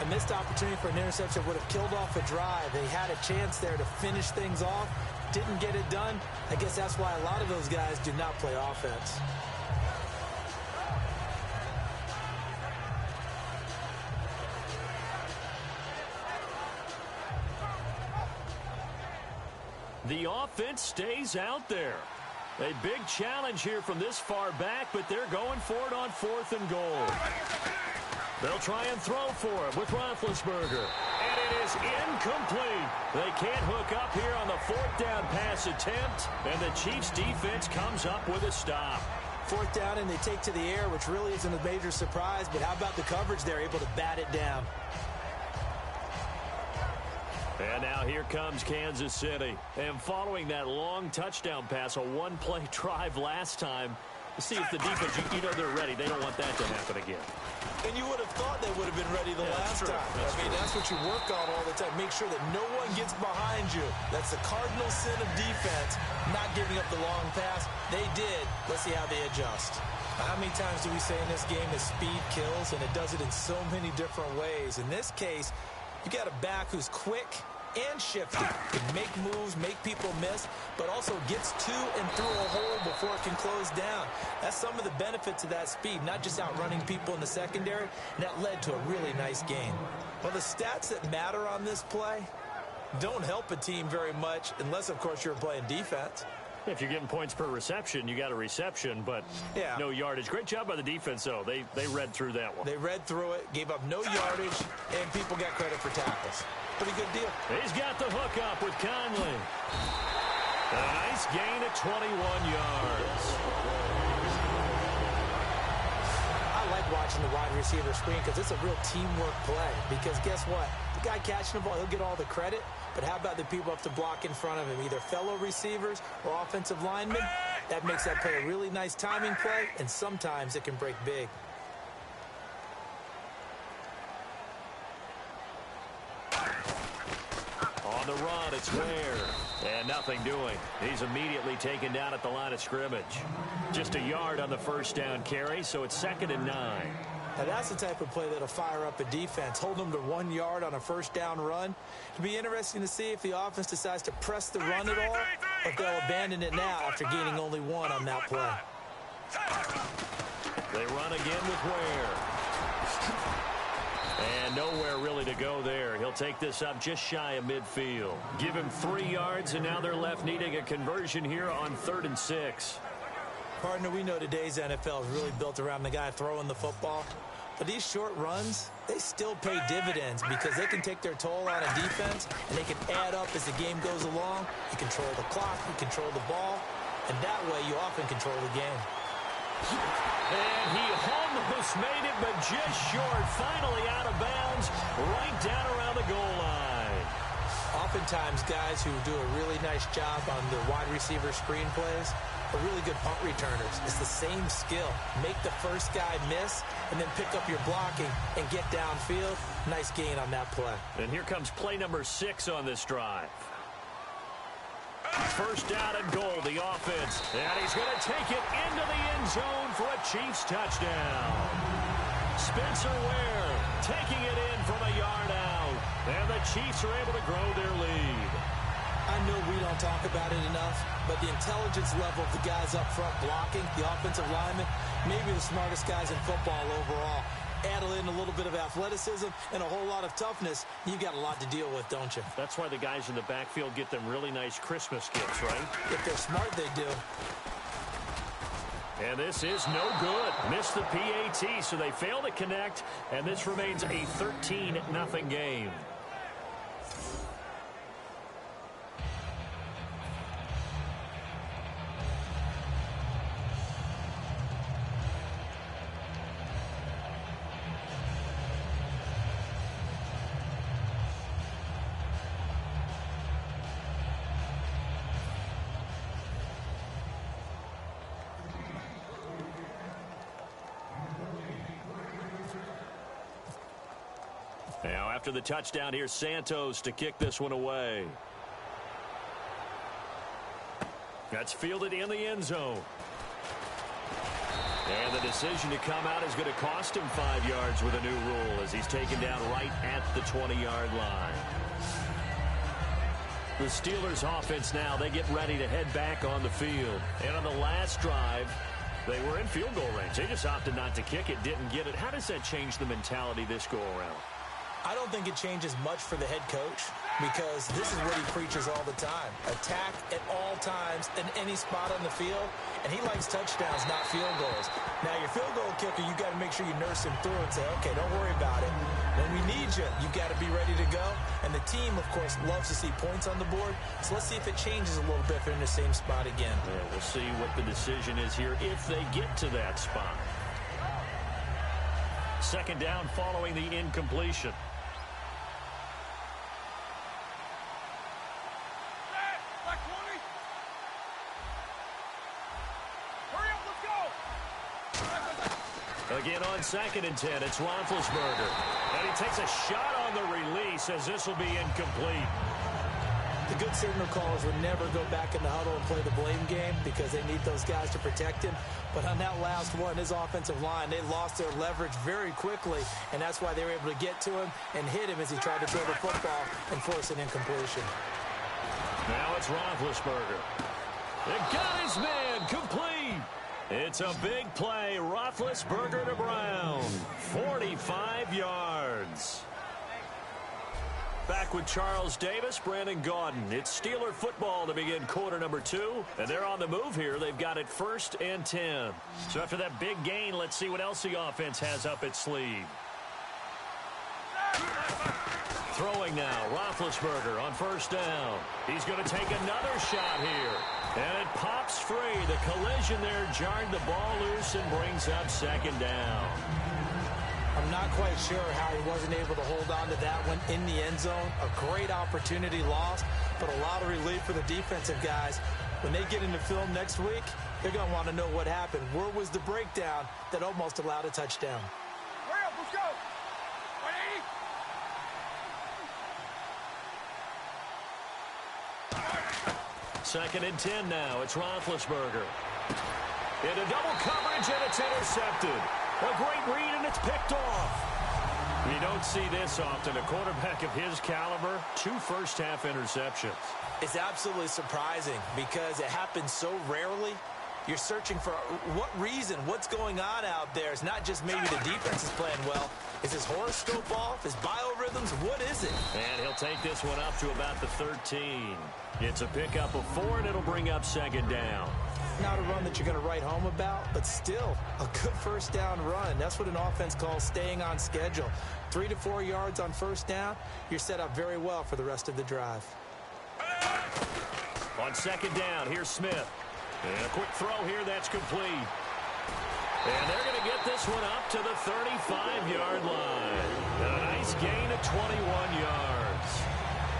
A missed opportunity for an interception would have killed off a drive. They had a chance there to finish things off. Didn't get it done. I guess that's why a lot of those guys do not play offense. The offense stays out there. A big challenge here from this far back, but they're going for it on 4th and goal. They'll try and throw for it with Roethlisberger. And it is incomplete. They can't hook up here on the 4th down pass attempt, and the Chiefs defense comes up with a stop. 4th down, and they take to the air, which really isn't a major surprise, but how about the coverage? They're able to bat it down. And now here comes Kansas City. And following that long touchdown pass, a one-play drive last time, see if the defense, you know they're ready. They don't want that to happen again. And you would have thought they would have been ready the last time. That's what you work on all the time. Make sure that no one gets behind you. That's the cardinal sin of defense, not giving up the long pass. They did. Let's see how they adjust. How many times do we say in this game that speed kills, and it does it in so many different ways? In this case, you got a back who's quick and shifty, can make moves, make people miss, but also gets to and through a hole before it can close down. That's some of the benefits of that speed, not just outrunning people in the secondary, and that led to a really nice gain. Well, the stats that matter on this play don't help a team very much unless, of course, you're playing defense. If you're getting points per reception, you got a reception, but no yardage. Great job by the defense, though. They read through that one. They read through it, gave up no yardage, and people got credit for tackles. Pretty good deal. He's got the hook up with Conley. A nice gain at 21 yards. I like watching the wide receiver screen because it's a real teamwork play. Because guess what? The guy catching the ball, he'll get all the credit. But how about the people up to block in front of him, either fellow receivers or offensive linemen? That makes that play a really nice timing play, and sometimes it can break big. On the run, it's Ware. And nothing doing. He's immediately taken down at the line of scrimmage. Just a yard on the first down carry, so it's 2nd and 9. Now that's the type of play that'll fire up a defense. Hold them to 1 yard on a first down run. It'll be interesting to see if the offense decides to press the run at all, or if they'll abandon it now after gaining only 1 on that play. They run again with Ware. And nowhere really to go there. He'll take this up just shy of midfield. Give him 3 yards, and now they're left needing a conversion here on 3rd and 6. Partner, we know today's NFL is really built around the guy throwing the football. But these short runs, they still pay dividends because they can take their toll on a defense, and they can add up as the game goes along. You control the clock, you control the ball, and that way you often control the game. And he almost made it, but just short. Finally out of bounds, right down around the goal line. Oftentimes, guys who do a really nice job on the wide receiver screen plays are really good punt returners. It's the same skill. Make the first guy miss, and then pick up your blocking and get downfield. Nice gain on that play. And here comes play number 6 on this drive. First down and goal, the offense. And he's going to take it into the end zone for a Chiefs touchdown. Spencer Ware taking it in from a yard out. And the Chiefs are able to grow their lead. I know we don't talk about it enough, but the intelligence level of the guys up front blocking, the offensive linemen, maybe the smartest guys in football overall. Add in a little bit of athleticism and a whole lot of toughness, you've got a lot to deal with, don't you? That's why the guys in the backfield get them really nice Christmas gifts, right? If they're smart, they do. And this is no good. Missed the PAT, so they fail to connect, and this remains a 13-0 game. Now, after the touchdown, here's Santos to kick this one away. That's fielded in the end zone. And the decision to come out is going to cost him 5 yards with a new rule as he's taken down right at the 20-yard line. The Steelers offense now, they get ready to head back on the field. And on the last drive, they were in field goal range. They just opted not to kick it, didn't get it. How does that change the mentality this go around? I don't think it changes much for the head coach because this is what he preaches all the time. Attack at all times in any spot on the field, and he likes touchdowns, not field goals. Now, your field goal kicker, you got to make sure you nurse him through and say, okay, don't worry about it. When we need you, you got to be ready to go. And the team, of course, loves to see points on the board. So let's see if it changes a little bit if they're in the same spot again. Yeah, we'll see what the decision is here if they get to that spot. Second down following the incompletion. Again on 2nd and 10, it's Roethlisberger. And he takes a shot on the release as this will be incomplete. The good signal callers would never go back in the huddle and play the blame game because they need those guys to protect him. But on that last one, his offensive line, they lost their leverage very quickly, and that's why they were able to get to him and hit him as he tried to throw the football and force an incompletion. Now it's Roethlisberger. It got his man complete. It's a big play. Roethlisberger to Brown. 45 yards. Back with Charles Davis, Brandon Gaudin. It's Steeler football to begin quarter number 2. And they're on the move here. They've got it 1st and 10. So after that big gain, let's see what else the offense has up its sleeve. Throwing now, Roethlisberger on first down. He's going to take another shot here. And it pops free. The collision there jarred the ball loose and brings up second down. I'm not quite sure how he wasn't able to hold on to that one in the end zone. A great opportunity lost, but a lot of relief for the defensive guys. When they get into film next week, they're going to want to know what happened. Where was the breakdown that almost allowed a touchdown? Hurry up, let's go. 180. Second and 10 now. It's Roethlisberger. Into double coverage, and it's intercepted. A great read, and it's picked off. You don't see this often. A quarterback of his caliber, 2 first-half interceptions. It's absolutely surprising because it happens so rarely. You're searching for what reason, what's going on out there. It's not just maybe the defense is playing well. Is his horoscope off? His biorhythms? What is it? And he'll take this one up to about the 13. It's a pickup of 4, and it'll bring up second down. Not a run that you're going to write home about, but still a good first down run. That's what an offense calls staying on schedule. 3 to 4 yards on first down, you're set up very well for the rest of the drive. On second down, here's Smith. And a quick throw here that's complete. And they're going to get this one up to the 35-yard line. And a nice gain of 21 yards.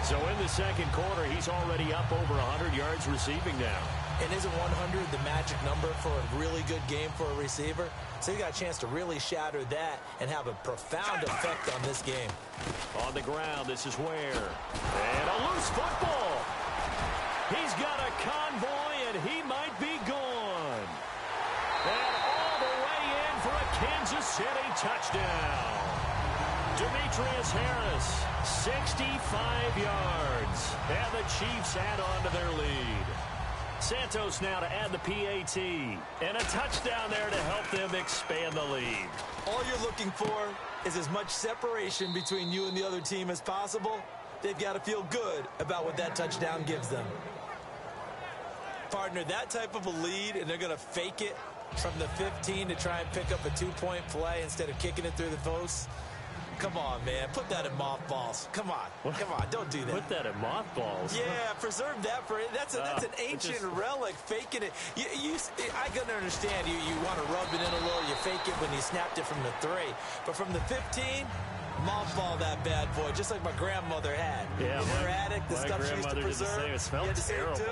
So in the second quarter, he's already up over 100 yards receiving now. And isn't 100 the magic number for a really good game for a receiver? So you got a chance to really shatter that and have a profound effect on this game. On the ground, this is Ware. And a loose football. He's got a convoy, and he might be gone. And all the way in for a Kansas City touchdown. Demetrius Harris, 65 yards. And the Chiefs add on to their lead. Santos now to add the PAT. And a touchdown there to help them expand the lead. All you're looking for is as much separation between you and the other team as possible. They've got to feel good about what that touchdown gives them. Partner, that type of a lead, and they're going to fake it from the 15 to try and pick up a 2-point play instead of kicking it through the posts. Come on, man. Put that in mothballs. Come on. Come on. Don't do that. Put that in mothballs? Yeah, preserve that for it. That's an ancient relic, faking it. I can understand you want to rub it in a little. You fake it when you snapped it from the 3. But from the 15, mothball that bad boy, just like my grandmother had. Yeah, in her attic, the stuff she used to preserve. It smelled terrible.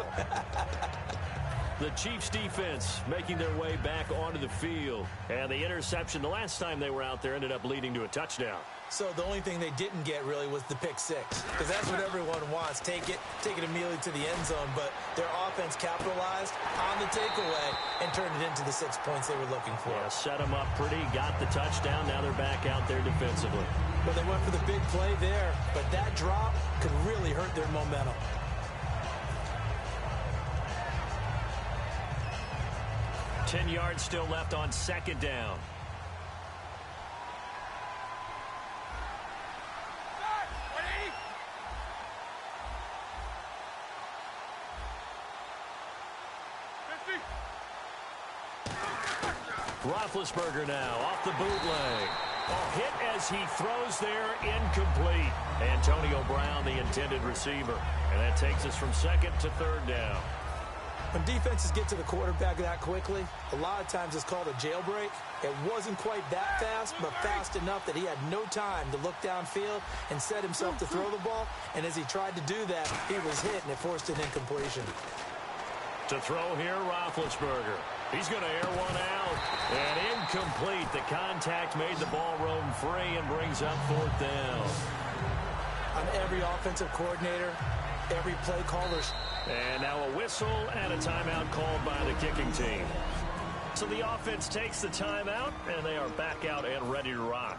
The Chiefs defense making their way back onto the field. And the interception the last time they were out there ended up leading to a touchdown. So the only thing they didn't get really was the pick 6. Because that's what everyone wants. Take it immediately to the end zone. But their offense capitalized on the takeaway and turned it into the 6 points they were looking for. Yeah, set them up pretty, got the touchdown. Now they're back out there defensively. Well, they went for the big play there. But that drop could really hurt their momentum. 10 yards still left on second down. Roethlisberger now off the bootleg. A hit as he throws there, incomplete. Antonio Brown, the intended receiver. And that takes us from second to third down. When defenses get to the quarterback that quickly, a lot of times it's called a jailbreak. It wasn't quite that fast, but fast enough that he had no time to look downfield and set himself to throw the ball. And as he tried to do that, he was hit, and it forced an incompletion. To throw here, Roethlisberger. He's going to air one out. And incomplete. The contact made the ball roam free and brings up fourth down. On every offensive coordinator, every play caller. And now a whistle and a timeout called by the kicking team. So the offense takes the timeout, and they are back out and ready to rock.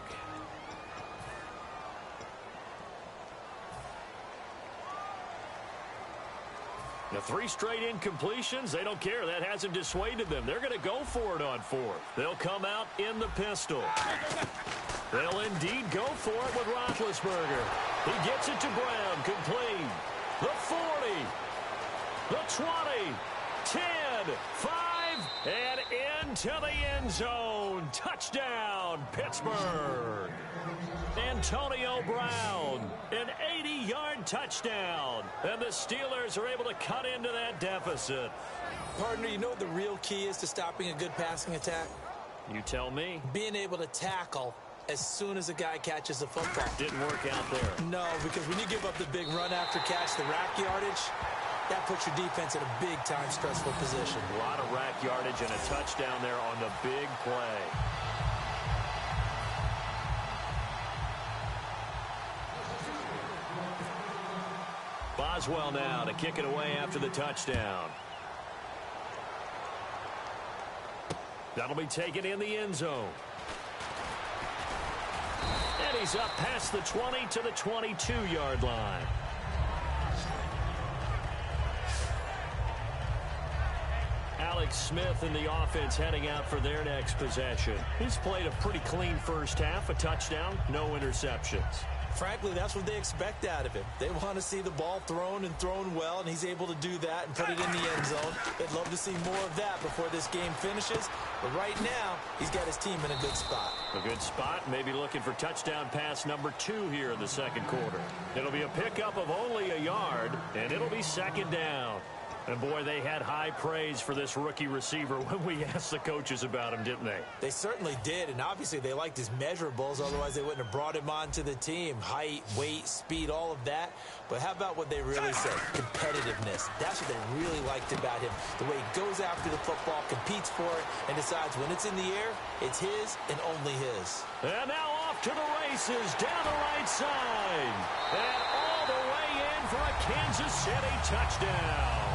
Now 3 straight incompletions, they don't care. That hasn't dissuaded them. They're going to go for it on 4th. They'll come out in the pistol. They'll indeed go for it with Roethlisberger. He gets it to Brown, complete. The 40. The 20, 10, 5, and into the end zone. Touchdown, Pittsburgh. Antonio Brown, an 80-yard touchdown. And the Steelers are able to cut into that deficit. Partner, you know what the real key is to stopping a good passing attack? You tell me. Being able to tackle as soon as a guy catches the football. Didn't work out there. No, because when you give up the big run after catch, the rack yardage, that puts your defense in a big-time stressful position. A lot of rack yardage and a touchdown there on the big play. Boswell now to kick it away after the touchdown. That'll be taken in the end zone. And he's up past the 20 to the 22-yard line. Alex Smith and the offense heading out for their next possession. He's played a pretty clean first half, a touchdown, no interceptions. Frankly, that's what they expect out of him. They want to see the ball thrown and thrown well, and he's able to do that and put it in the end zone. They'd love to see more of that before this game finishes. But right now, he's got his team in a good spot. A good spot, maybe looking for touchdown pass number 2 here in the second quarter. It'll be a pickup of only a yard, and it'll be second down. And, boy, they had high praise for this rookie receiver when we asked the coaches about him, didn't they? They certainly did, and obviously they liked his measurables. Otherwise, they wouldn't have brought him onto the team. Height, weight, speed, all of that. But how about what they really said? Competitiveness. That's what they really liked about him. The way he goes after the football, competes for it, and decides when it's in the air, it's his and only his. And now off to the races down the right side. And all the way in for a Kansas City touchdown.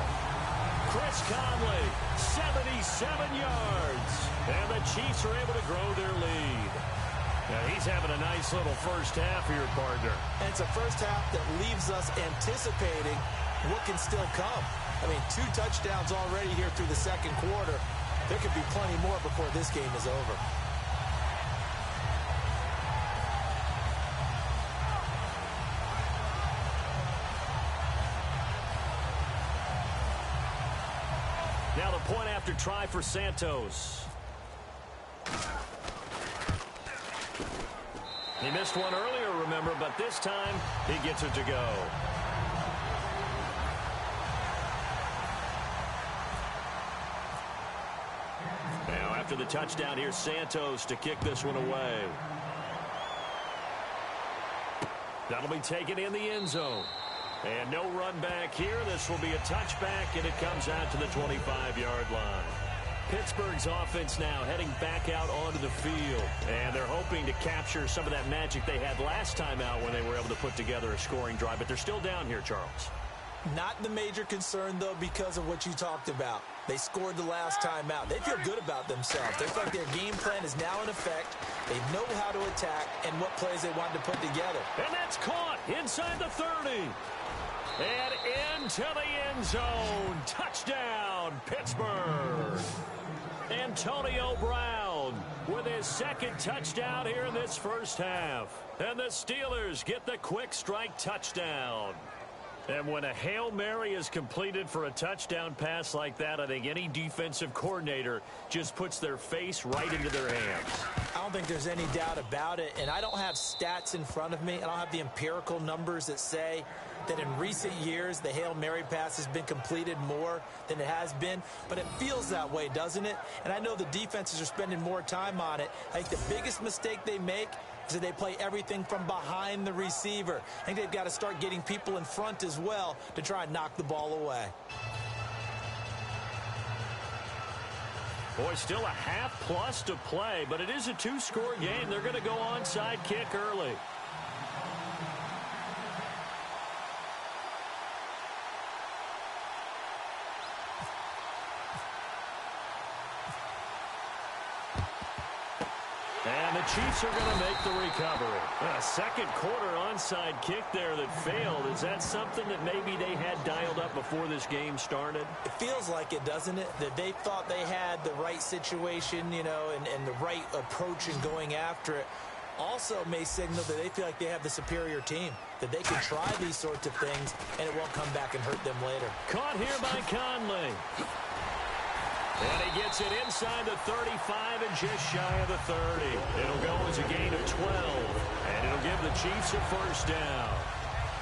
Chris Conley, 77 yards. And the Chiefs are able to grow their lead. Now he's having a nice little first half here, partner. And it's a first half that leaves us anticipating what can still come. I mean, 2 touchdowns already here through the second quarter. There could be plenty more before this game is over. Now the point after try for Santos. He missed one earlier, remember, but this time he gets it to go. Now after the touchdown, here's Santos to kick this one away. That'll be taken in the end zone. And no run back here. This will be a touchback, and it comes out to the 25-yard line. Pittsburgh's offense now heading back out onto the field. And they're hoping to capture some of that magic they had last time out when they were able to put together a scoring drive. But they're still down here, Charles. Not the major concern, though, because of what you talked about. They scored the last time out. They feel good about themselves. They feel like their game plan is now in effect. They know how to attack and what plays they want to put together. And that's caught inside the 30. And into the end zone. Touchdown, Pittsburgh. Antonio Brown with his second touchdown here in this first half. And the Steelers get the quick strike touchdown. And when a Hail Mary is completed for a touchdown pass like that, I think any defensive coordinator just puts their face right into their hands. I don't think there's any doubt about it. And I don't have stats in front of me. I don't have the empirical numbers that say that in recent years the Hail Mary pass has been completed more than it has been. But it feels that way, doesn't it? And I know the defenses are spending more time on it. I think the biggest mistake they make is that they play everything from behind the receiver. I think they've got to start getting people in front as well to try and knock the ball away. Boy, still a half plus to play, but it is a 2-score game. They're going to go onside kick early. And the Chiefs are going to make the recovery. A second quarter onside kick there that failed. Is that something that maybe they had dialed up before this game started? It feels like it, doesn't it? That they thought they had the right situation, you know, and the right approach in going after it. Also may signal that they feel like they have the superior team, that they can try these sorts of things and it won't come back and hurt them later. Caught here by Conley. And he gets it inside the 35 and just shy of the 30. It'll go as a gain of 12. And it'll give the Chiefs a first down.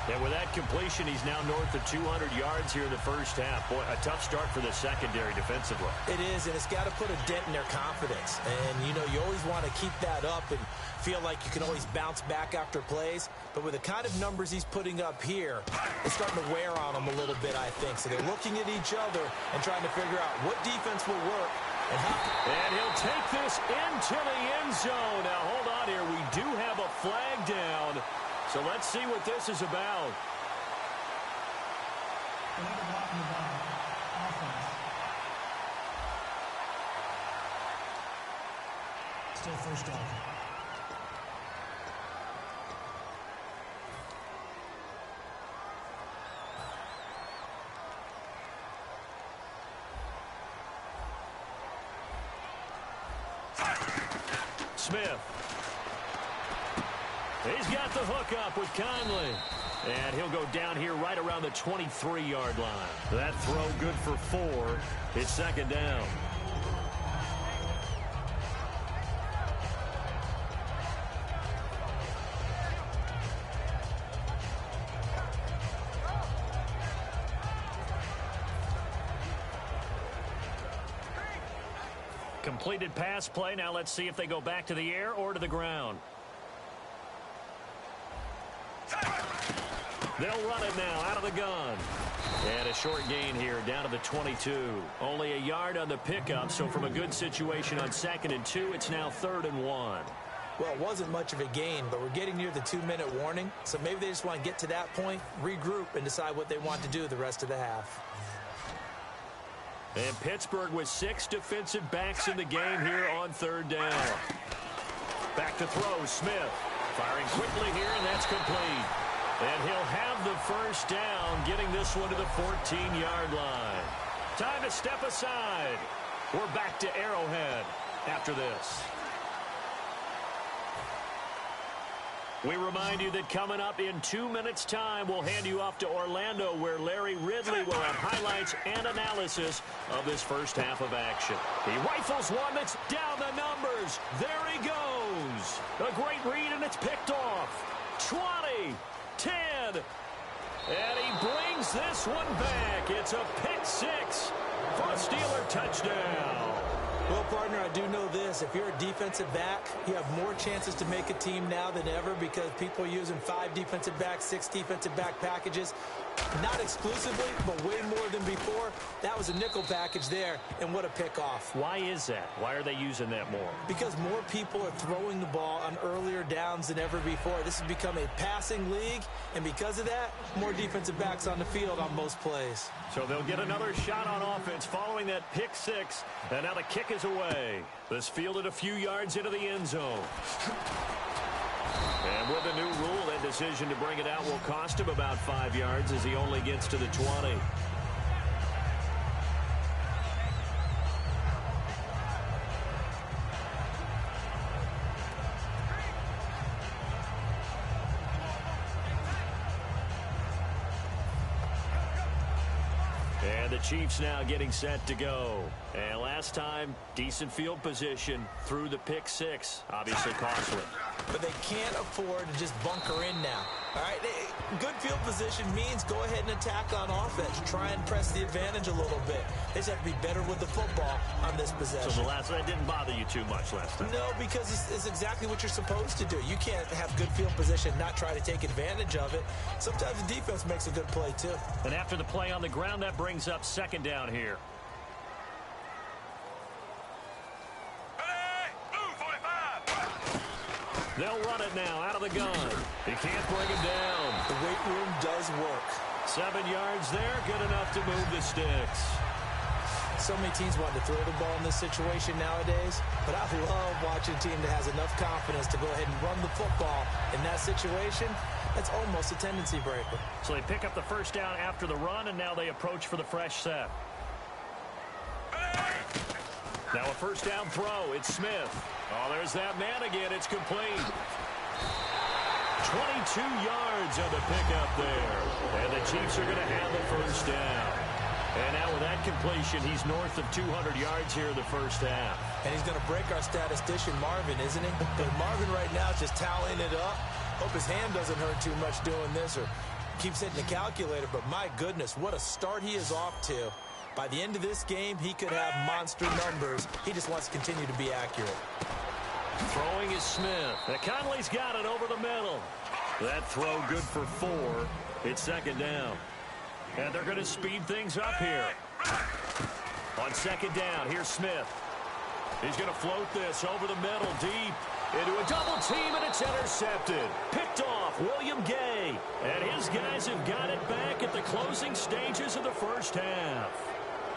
And with that completion, he's now north of 200 yards here in the first half. Boy, a tough start for the secondary defensively. It is, and it's got to put a dent in their confidence. And, you know, you always want to keep that up and feel like you can always bounce back after plays. But with the kind of numbers he's putting up here, it's starting to wear on them a little bit, I think. So they're looking at each other and trying to figure out what defense will work. And he'll take this into the end zone. Now, hold on here. We do have a flag down. So let's see what this is about. Another block in the ball. Offense. Still first down. Smith. He's got the hook up with Conley. And he'll go down here right around the 23-yard line. That throw good for 4. It's second down. Completed pass play. Now let's see if they go back to the air or to the ground. They'll run it now out of the gun. And a short gain here down to the 22. Only a yard on the pickup, so from a good situation on 2nd and 2, it's now 3rd and 1. Well, it wasn't much of a gain, but we're getting near the 2-minute warning. So maybe they just want to get to that point, regroup, and decide what they want to do the rest of the half. And Pittsburgh with 6 defensive backs in the game here on 3rd down. Back to throw, Smith. Firing quickly here, and that's complete. And he'll have the first down, getting this one to the 14-yard line. Time to step aside. We're back to Arrowhead after this. We remind you that coming up in 2 minutes' time, we'll hand you off to Orlando, where Larry Ridley will have highlights and analysis of this first half of action. He rifles one that's down the numbers. There he goes. A great read, and it's picked off. 20, 10, and he brings this one back. It's a pick 6 for a Steeler touchdown. Well, partner, I do know this. If you're a defensive back, you have more chances to make a team now than ever because people are using 5 defensive backs, 6 defensive back packages. Not exclusively, but way more than before. That was a nickel package there, and what a pickoff. Why is that? Why are they using that more? Because more people are throwing the ball on earlier downs than ever before. This has become a passing league, and because of that, more defensive backs on the field on most plays. So they'll get another shot on offense following that pick 6, and now the kick is away. This fielded a few yards into the end zone. And with the new rule, that decision to bring it out will cost him about 5 yards as he only gets to the 20. And the Chiefs now getting set to go. And last time, decent field position through the pick 6. Obviously costly. But they can't afford to just bunker in now. All right, good field position means go ahead and attack on offense. Try and press the advantage a little bit. They just have to be better with the football on this possession. So that didn't bother you too much last time? No, because it's exactly what you're supposed to do. You can't have good field position and not try to take advantage of it. Sometimes the defense makes a good play, too. And after the play on the ground, that brings up 2nd down here. They'll run it now out of the gun. He can't bring him down. The weight room does work. 7 yards there, good enough to move the sticks. So many teams want to throw the ball in this situation nowadays, but I love watching a team that has enough confidence to go ahead and run the football in that situation. That's almost a tendency breaker. So they pick up the first down after the run, and now they approach for the fresh set. Now a first down throw. It's Smith. Oh, there's that man again. It's complete. 22 yards on the pickup there. And the Chiefs are going to have the first down. And now with that completion, he's north of 200 yards here in the first half. And he's going to break our statistician, Marvin, isn't he? But Marvin right now is just tallying it up. Hope his hand doesn't hurt too much doing this or keeps hitting the calculator. But my goodness, what a start he is off to. By the end of this game, he could have monster numbers. He just wants to continue to be accurate. Throwing is Smith. Conley's got it over the middle. That throw good for 4. It's second down. And they're going to speed things up here. On second down, here's Smith. He's going to float this over the middle, deep into a double team, and it's intercepted. Picked off William Gay. And his guys have got it back at the closing stages of the first half.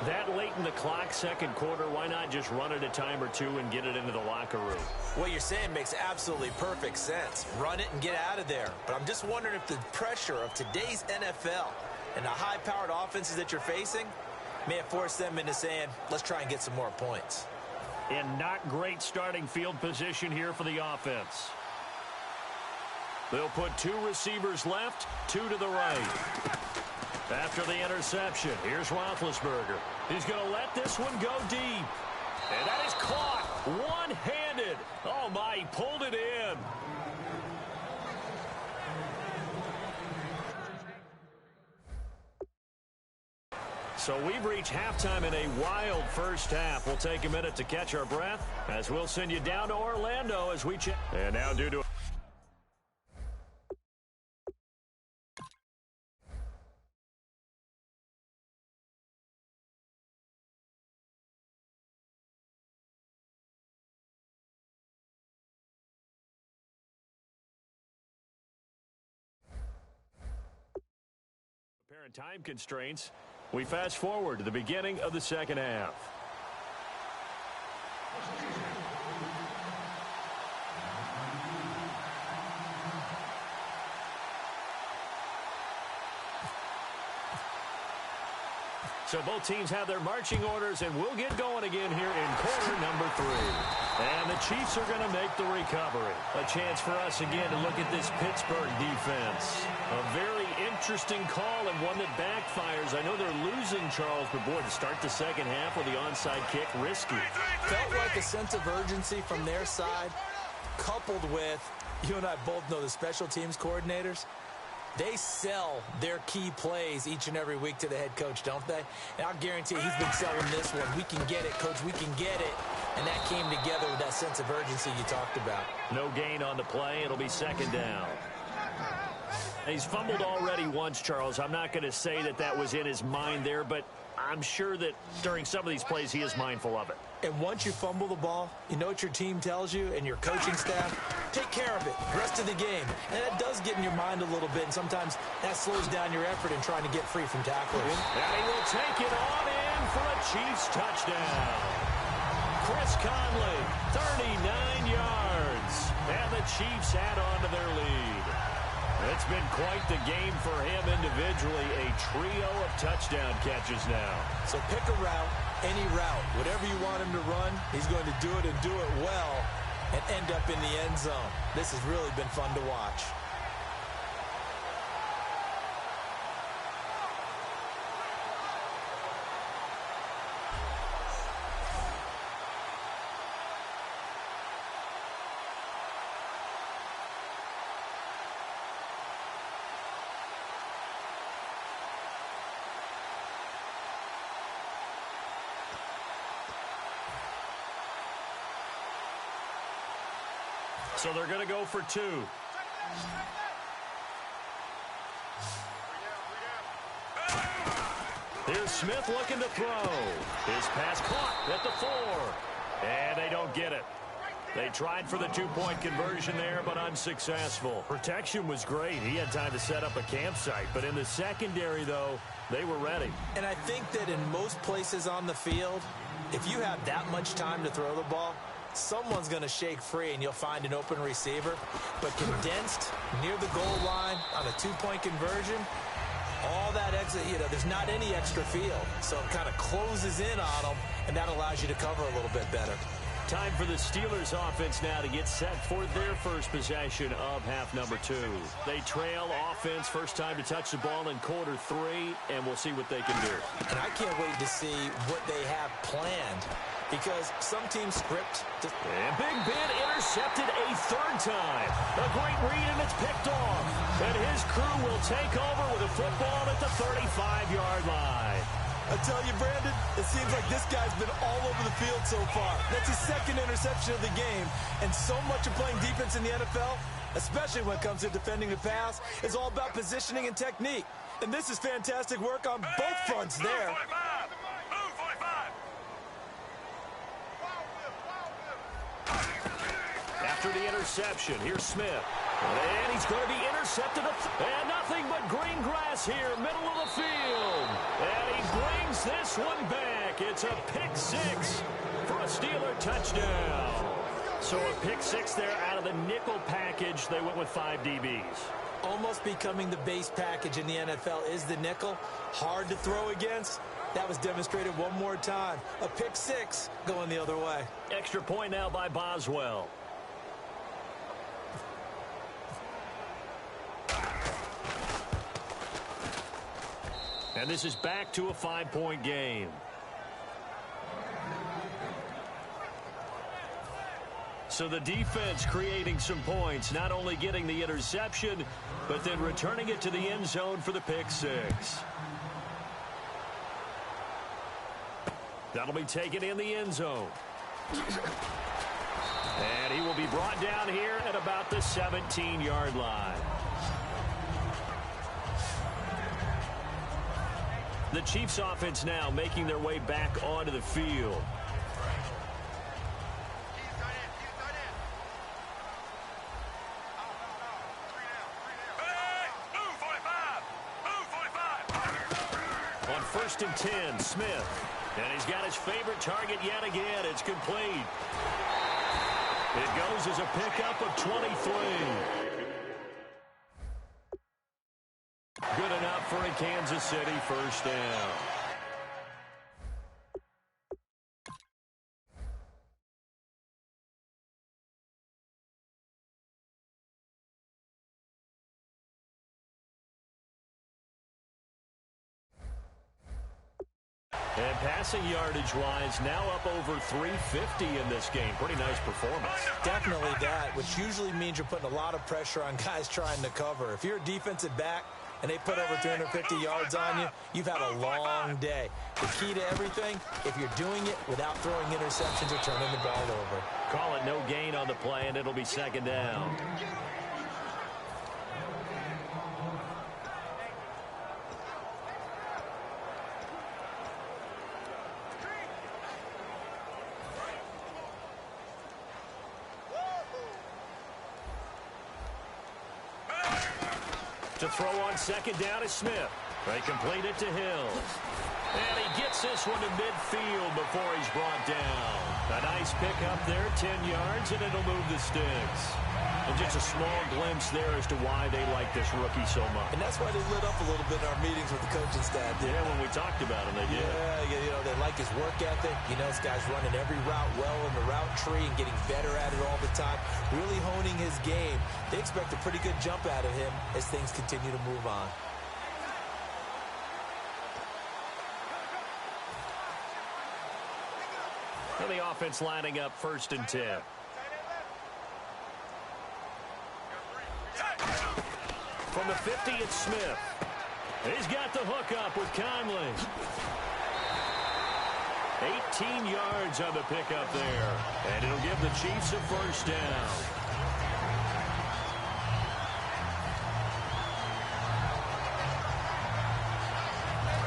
That late in the clock, second quarter, why not just run it a time or two and get it into the locker room? What you're saying makes absolutely perfect sense. Run it and get out of there. But I'm just wondering if the pressure of today's NFL and the high-powered offenses that you're facing may have forced them into saying, let's try and get some more points. And not great starting field position here for the offense. They'll put 2 receivers left, 2 to the right. After the interception, here's Roethlisberger. He's going to let this one go deep. And that is caught one-handed. Oh, my, he pulled it in. So we've reached halftime in a wild first half. We'll take a minute to catch our breath as we'll send you down to Orlando as we check. And now due to apparent time constraints, we fast forward to the beginning of the second half. So both teams have their marching orders, and we'll get going again here in quarter number 3. And the Chiefs are going to make the recovery. A chance for us again to look at this Pittsburgh defense. A very interesting call and one that backfires. I know they're losing, Charles, but boy, to start the second half with the onside kick, risky. Felt like a sense of urgency from their side, coupled with, you and I both know the special teams coordinators. They sell their key plays each and every week to the head coach, don't they? And I'll guarantee he's been selling this one. We can get it, coach. We can get it. And that came together with that sense of urgency you talked about. No gain on the play. It'll be second down. He's fumbled already once, Charles. I'm not going to say that that was in his mind there, but I'm sure that during some of these plays he is mindful of it. And once you fumble the ball, you know what your team tells you and your coaching staff? Take care of it the rest of the game. And that does get in your mind a little bit, and sometimes that slows down your effort in trying to get free from tacklers. And he will take it on in for a Chiefs touchdown. Chris Conley, 39 yards. And the Chiefs add on to their lead. It's been quite the game for him individually. A trio of touchdown catches now. So pick a route, any route. Whatever you want him to run, he's going to do it and do it well and end up in the end zone. This has really been fun to watch. So they're going to go for 2. Here's Smith looking to throw. His pass caught at the 4. And they don't get it. They tried for the 2-point conversion there, but unsuccessful. Protection was great. He had time to set up a campsite. But in the secondary, though, they were ready. And I think that in most places on the field, if you have that much time to throw the ball, someone's going to shake free and you'll find an open receiver. But condensed near the goal line on a 2-point conversion, all that exit, there's not any extra field. So it kind of closes in on them, and that allows you to cover a little bit better. Time for the Steelers offense now to get set for their first possession of half number 2. They trail offense, first time to touch the ball in quarter 3, and we'll see what they can do. And I can't wait to see what they have planned, because some teams script. And Big Ben intercepted a third time. A great read, and it's picked off. And his crew will take over with a football at the 35-yard line. I tell you, Brandon, it seems like this guy's been all over the field so far. That's his second interception of the game. And so much of playing defense in the NFL, especially when it comes to defending the pass, is all about positioning and technique. And this is fantastic work on both fronts there. After the interception, here's Smith. And he's going to be intercepted. And nothing but green grass here, middle of the field. And he brings this one back. It's a pick 6 for a Steeler touchdown. So a pick 6 there out of the nickel package. They went with 5 DBs. Almost becoming the base package in the NFL is the nickel. Hard to throw against. That was demonstrated one more time. A pick 6 going the other way. Extra point now by Boswell. And this is back to a 5-point game. So the defense creating some points, not only getting the interception, but then returning it to the end zone for the pick 6. That'll be taken in the end zone. And he will be brought down here at about the 17-yard line. The Chiefs offense now making their way back onto the field. On 1st and 10, Smith. And he's got his favorite target yet again. It's complete. It goes as a pickup of 23. Good enough for a Kansas City first down. And passing yardage-wise, now up over 350 in this game. Pretty nice performance. Definitely that, which usually means you're putting a lot of pressure on guys trying to cover. If you're a defensive back and they put over 350 yards on you, you've had a long day. The key to everything, if you're doing it without throwing interceptions or turning the ball over. Call it no gain on the play, and it'll be second down. To throw on second down is Smith. They complete it to Hill. And he gets this one to midfield before he's brought down. A nice pickup there, 10 yards, and it'll move the sticks. And just a small glimpse there as to why they like this rookie so much. And that's why they lit up a little bit in our meetings with the coaching staff. Yeah, when we talked about him, they did. Yeah, you know, they like his work ethic. You know, this guy's running every route well in the route tree and getting better at it all the time. Really honing his game. They expect a pretty good jump out of him as things continue to move on. And the offense lining up 1st and 10. From the 50, it's Smith. He's got the hook up with Conley. 18 yards on the pickup there. And it'll give the Chiefs a first down.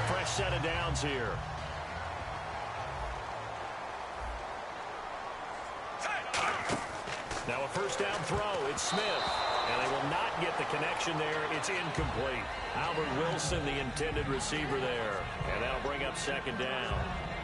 Fresh set of downs here. Now a first down throw. It's Smith. And they will not get the connection there. It's incomplete. Albert Wilson, the intended receiver there. And that'll bring up second down.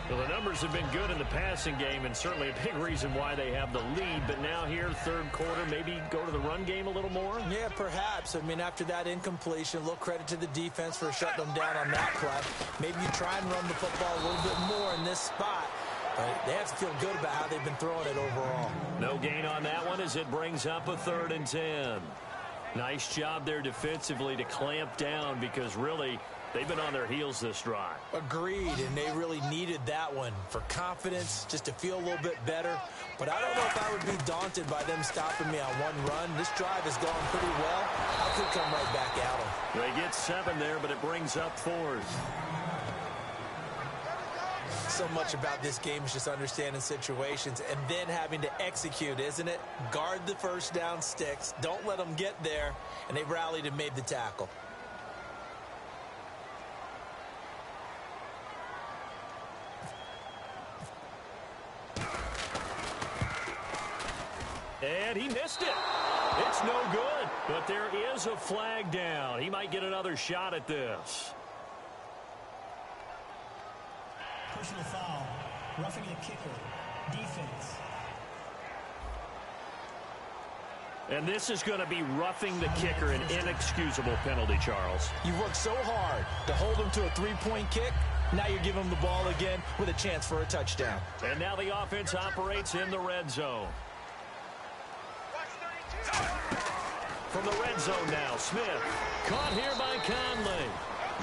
Well, the numbers have been good in the passing game, and certainly a big reason why they have the lead. But now here, third quarter, maybe go to the run game a little more? Yeah, perhaps. I mean, after that incompletion, a little credit to the defense for shutting them down on that play. Maybe you try and run the football a little bit more in this spot. But they have to feel good about how they've been throwing it overall. No gain on that one as it brings up a 3rd and 10. Nice job there defensively to clamp down because really they've been on their heels this drive. Agreed, and they really needed that one for confidence, just to feel a little bit better. But I don't know if I would be daunted by them stopping me on one run. This drive has gone pretty well. I could come right back at them. They get 7 there, but it brings up 4th. So much about this game is just understanding situations and then having to execute, isn't it? Guard the first down sticks. Don't let them get there. And they rallied and made the tackle. And he missed it. It's no good. But there is a flag down. He might get another shot at this. Personal foul. Roughing the kicker. Defense. And this is going to be roughing the kicker, an inexcusable penalty, Charles. You've worked so hard to hold them to a 3-point kick. Now you're giving them the ball again with a chance for a touchdown. And now the offense operates in the red zone. From the red zone now, Smith. Caught here by Conley.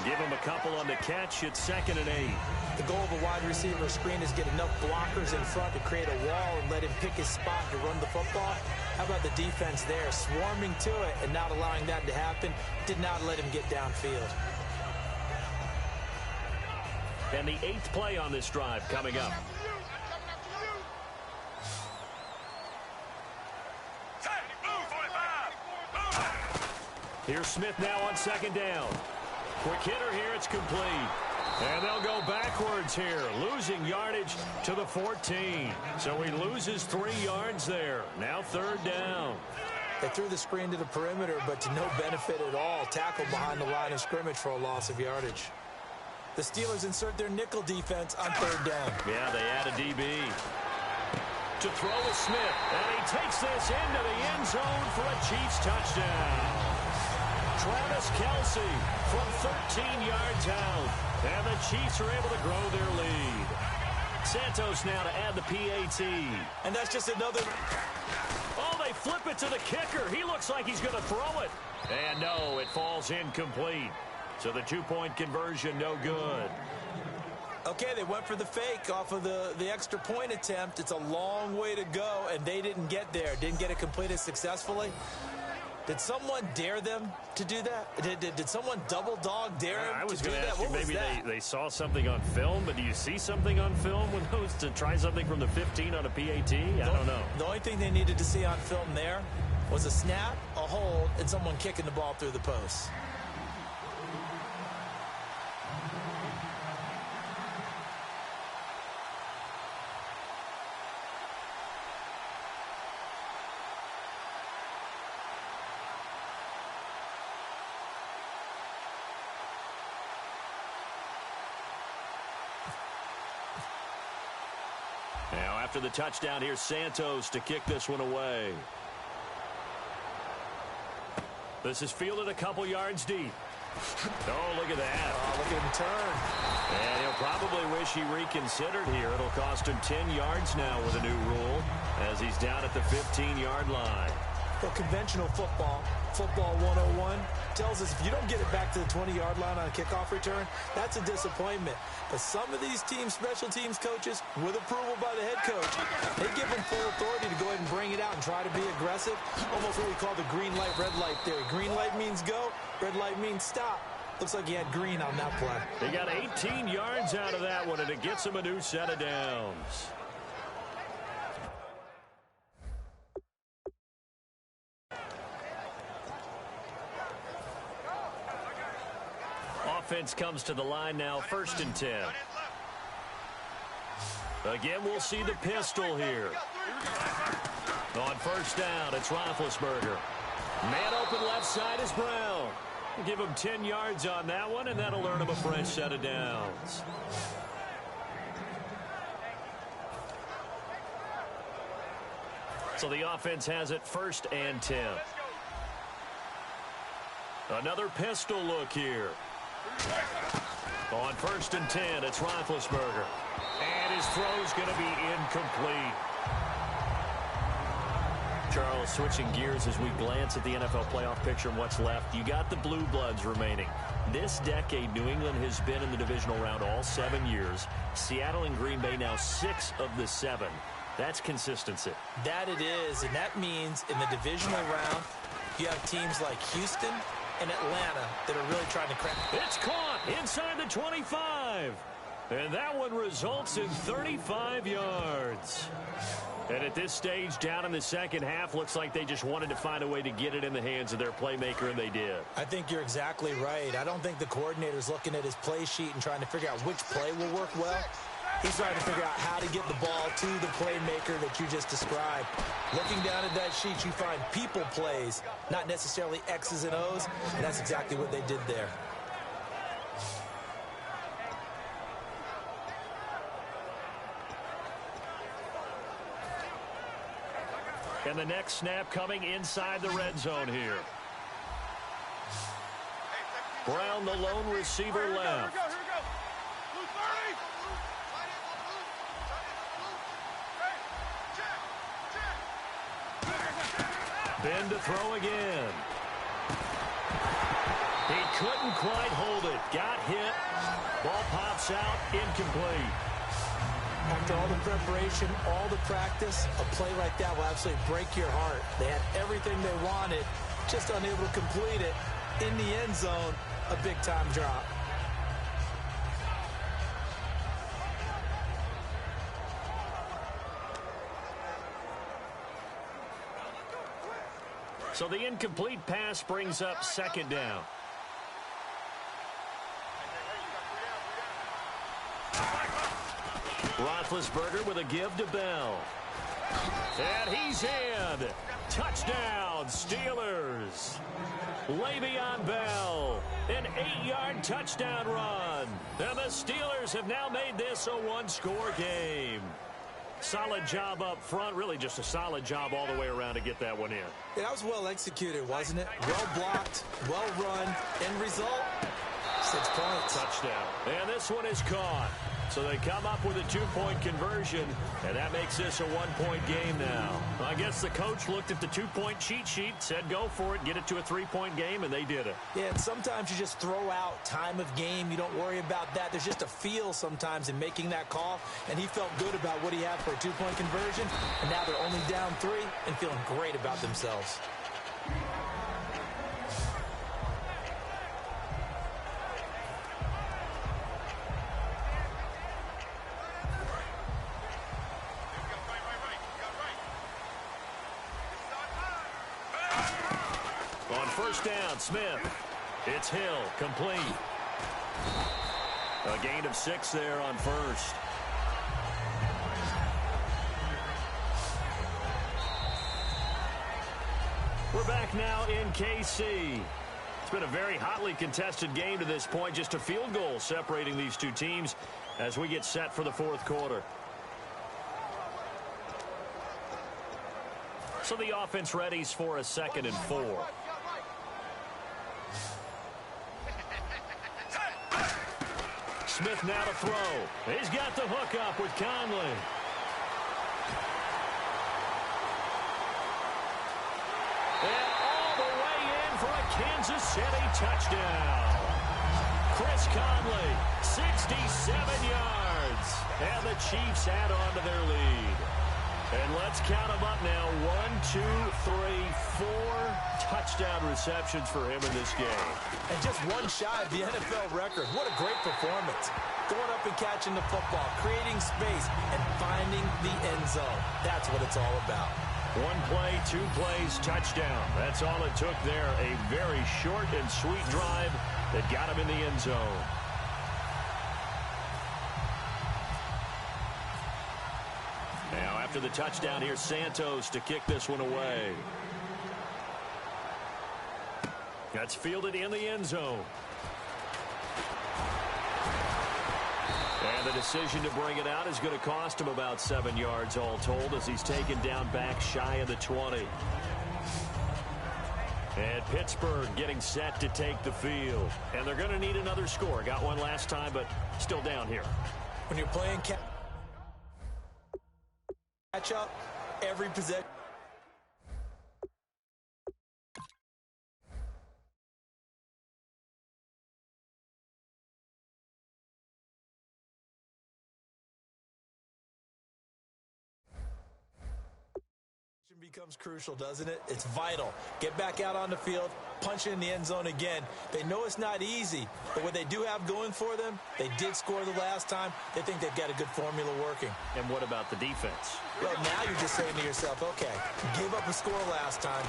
Give him a couple on the catch. It's 2nd and 8. The goal of a wide receiver screen is get enough blockers in front to create a wall and let him pick his spot to run the football. How about the defense there, swarming to it and not allowing that to happen? Did not let him get downfield. And the 8th play on this drive coming up. Here's Smith now on 2nd down. Quick hitter here, it's complete. And they'll go backwards here, losing yardage to the 14. So he loses 3 yards there. Now 3rd down. They threw the screen to the perimeter, but to no benefit at all. Tackled behind the line of scrimmage for a loss of yardage. The Steelers insert their nickel defense on 3rd down. Yeah, they add a DB. To throw to Smith, and he takes this into the end zone for a Chiefs touchdown. Travis Kelce from 13 yards out. And the Chiefs are able to grow their lead. Santos now to add the PAT. And that's just another... Oh, they flip it to the kicker. He looks like he's going to throw it. And no, it falls incomplete. So the 2-point conversion, no good. Okay, they went for the fake off of the extra point attempt. It's a long way to go, and they didn't get there. Didn't get it completed successfully. Did someone dare them to do that? Did someone double dog dare them to do that? I was going to ask you, maybe they saw something on film, but do you see something on film with those to try something from the 15 on a PAT? I don't know. The only thing they needed to see on film there was a snap, a hold, and someone kicking the ball through the post. Now after the touchdown, here's Santos to kick this one away. This is fielded a couple yards deep. Oh, look at that. Oh, look at him turn. And he'll probably wish he reconsidered here. It'll cost him 10 yards now with a new rule as he's down at the 15-yard line. Well, conventional football 101, tells us if you don't get it back to the 20-yard line on a kickoff return, that's a disappointment. But some of these teams, special teams coaches, with approval by the head coach, they give them full authority to go ahead and bring it out and try to be aggressive. Almost what we call the green light, red light theory. Green light means go, red light means stop. Looks like he had green on that play. They got 18 yards out of that one, and it gets him a new set of downs. Offense comes to the line now, 1st and 10. Again, we'll see the pistol here. On 1st down, it's Roethlisberger. Man open left side is Brown. Give him 10 yards on that one, and that'll earn him a fresh set of downs. So the offense has it 1st and 10. Another pistol look here. On 1st and 10, it's Roethlisberger. And his throw's going to be incomplete. Charles, switching gears as we glance at the NFL playoff picture and what's left. You got the Blue Bloods remaining. This decade, New England has been in the divisional round all 7 years. Seattle and Green Bay now 6 of the 7. That's consistency. That it is, and that means in the divisional round, you have teams like Houston and Atlanta that are really trying to crack. It's caught inside the 25. And that one results in 35 yards. And at this stage, down in the second half, looks like they just wanted to find a way to get it in the hands of their playmaker, and they did. I think you're exactly right. I don't think the coordinator's looking at his play sheet and trying to figure out which play will work well. He's trying to figure out how to get the ball to the playmaker that you just described. Looking down at that sheet, you find people plays, not necessarily X's and O's, and that's exactly what they did there. And the next snap coming inside the red zone here. Brown, the lone receiver, left. Ben to throw again. He couldn't quite hold it. Got hit. Ball pops out. Incomplete. After all the preparation, all the practice, a play like that will absolutely break your heart. They had everything they wanted, just unable to complete it. In the end zone, a big-time drop. So the incomplete pass brings up 2nd down. Roethlisberger with a give to Bell. And he's in. Touchdown, Steelers. Le'Veon Bell, an 8-yard touchdown run. And the Steelers have now made this a one-score game. Solid job up front, really just a solid job all the way around to get that one in. Yeah, that was well executed, wasn't it? Well blocked, well run. End result, 6 points. Touchdown. And this one is caught. So they come up with a 2-point conversion, and that makes this a 1-point game now. I guess the coach looked at the 2-point cheat sheet, said go for it, get it to a 3-point game, and they did it. Yeah, and sometimes you just throw out time of game. You don't worry about that. There's just a feel sometimes in making that call, and he felt good about what he had for a 2-point conversion, and now they're only down 3 and feeling great about themselves. On 1st down, Smith. It's Hill, complete. A gain of 6 there on 1st. We're back now in KC. It's been a very hotly contested game to this point. Just a field goal separating these two teams as we get set for the 4th quarter. So the offense readies for a 2nd and 4. Smith now to throw. He's got the hook up with Conley. And all the way in for a Kansas City touchdown. Chris Conley, 67 yards. And the Chiefs add on to their lead. And let's count them up now. 1, 2, 3, 4 touchdown receptions for him in this game. And just one shy of the NFL record. What a great performance. Going up and catching the football, creating space, and finding the end zone. That's what it's all about. 1 play, 2 plays, touchdown. That's all it took there. A very short and sweet drive that got him in the end zone. Now, after the touchdown, here's Santos to kick this one away. That's fielded in the end zone. And the decision to bring it out is going to cost him about 7 yards all told as he's taken down back shy of the 20. And Pittsburgh getting set to take the field. And they're going to need another score. Got one last time, but still down here. When you're playing catch up, every possession. Becomes crucial, doesn't it? It's vital. Get back out on the field, punch it in the end zone again. They know it's not easy, but what they do have going for them, they did score the last time. They think they've got a good formula working. And what about the defense? Well, now you're just saying to yourself, okay, gave up a score last time.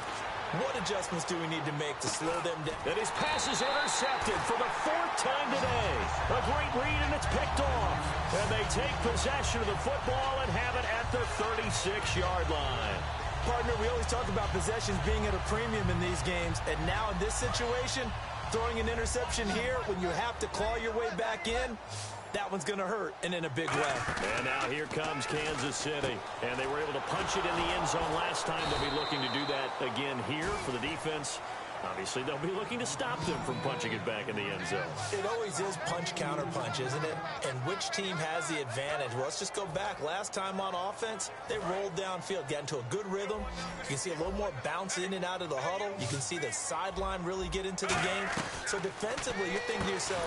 What adjustments do we need to make to slow them down? And his pass is intercepted for the 4th time today. A great read, and it's picked off. And they take possession of the football and have it at the 36-yard line. Partner, we always talk about possessions being at a premium in these games, and now in this situation, throwing an interception here when you have to claw your way back in, that one's going to hurt, and in a big way. And now here comes Kansas City, and they were able to punch it in the end zone last time. They'll be looking to do that again here for the defense. Obviously, they'll be looking to stop them from punching it back in the end zone. It always is punch-counter-punch, isn't it? And which team has the advantage? Well, let's just go back. Last time on offense, they rolled downfield, got into a good rhythm. You can see a little more bounce in and out of the huddle. You can see the sideline really get into the game. So defensively, you're thinking to yourself,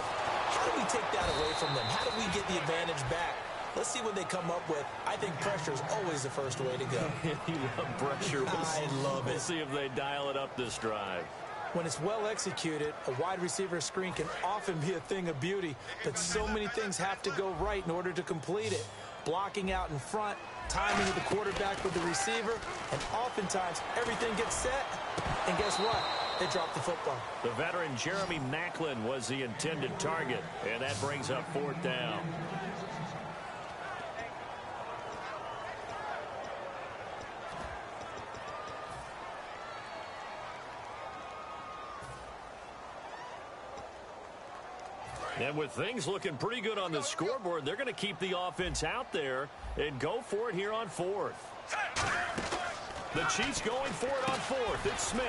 how do we take that away from them? How do we get the advantage back? Let's see what they come up with. I think pressure is always the first way to go. You love pressure. I love it. We'll see if they dial it up this drive. When it's well executed, a wide receiver screen can often be a thing of beauty, but so many things have to go right in order to complete it. Blocking out in front, timing of the quarterback with the receiver, and oftentimes everything gets set, and guess what? They drop the football. The veteran Jeremy Maclin was the intended target, and that brings up 4th down. And with things looking pretty good on the scoreboard, they're going to keep the offense out there and go for it here on 4th. The Chiefs going for it on 4th. It's Smith.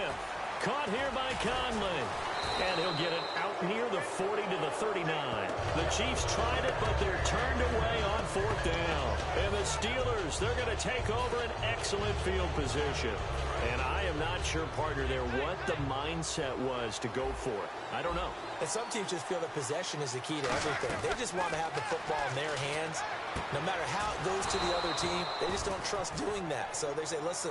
Caught here by Conley. And he'll get it out near the 40 to the 39. The Chiefs tried it, but they're turned away on 4th down. And the Steelers, they're going to take over an excellent field position. And I am not sure, partner, there what the mindset was to go for it. I don't know. And some teams just feel that possession is the key to everything. They just want to have the football in their hands. No matter how it goes to the other team, they just don't trust doing that. So they say, let's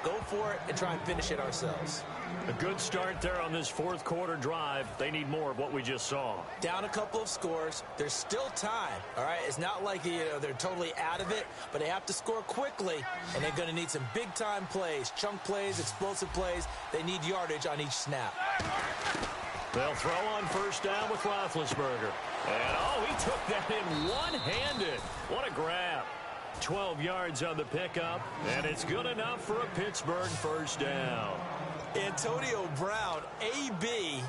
go for it and try and finish it ourselves. A good start there on this 4th quarter drive. They need more of what we just saw. Down a couple of scores. There's still time, all right? It's not like they're totally out of it, but they have to score quickly, and they're going to need some big-time plays, chunk plays, explosive plays. They need yardage on each snap. They'll throw on 1st down with Roethlisberger. And, he took that in one-handed. What a grab. 12 yards on the pickup, and it's good enough for a Pittsburgh 1st down. Antonio Brown, AB,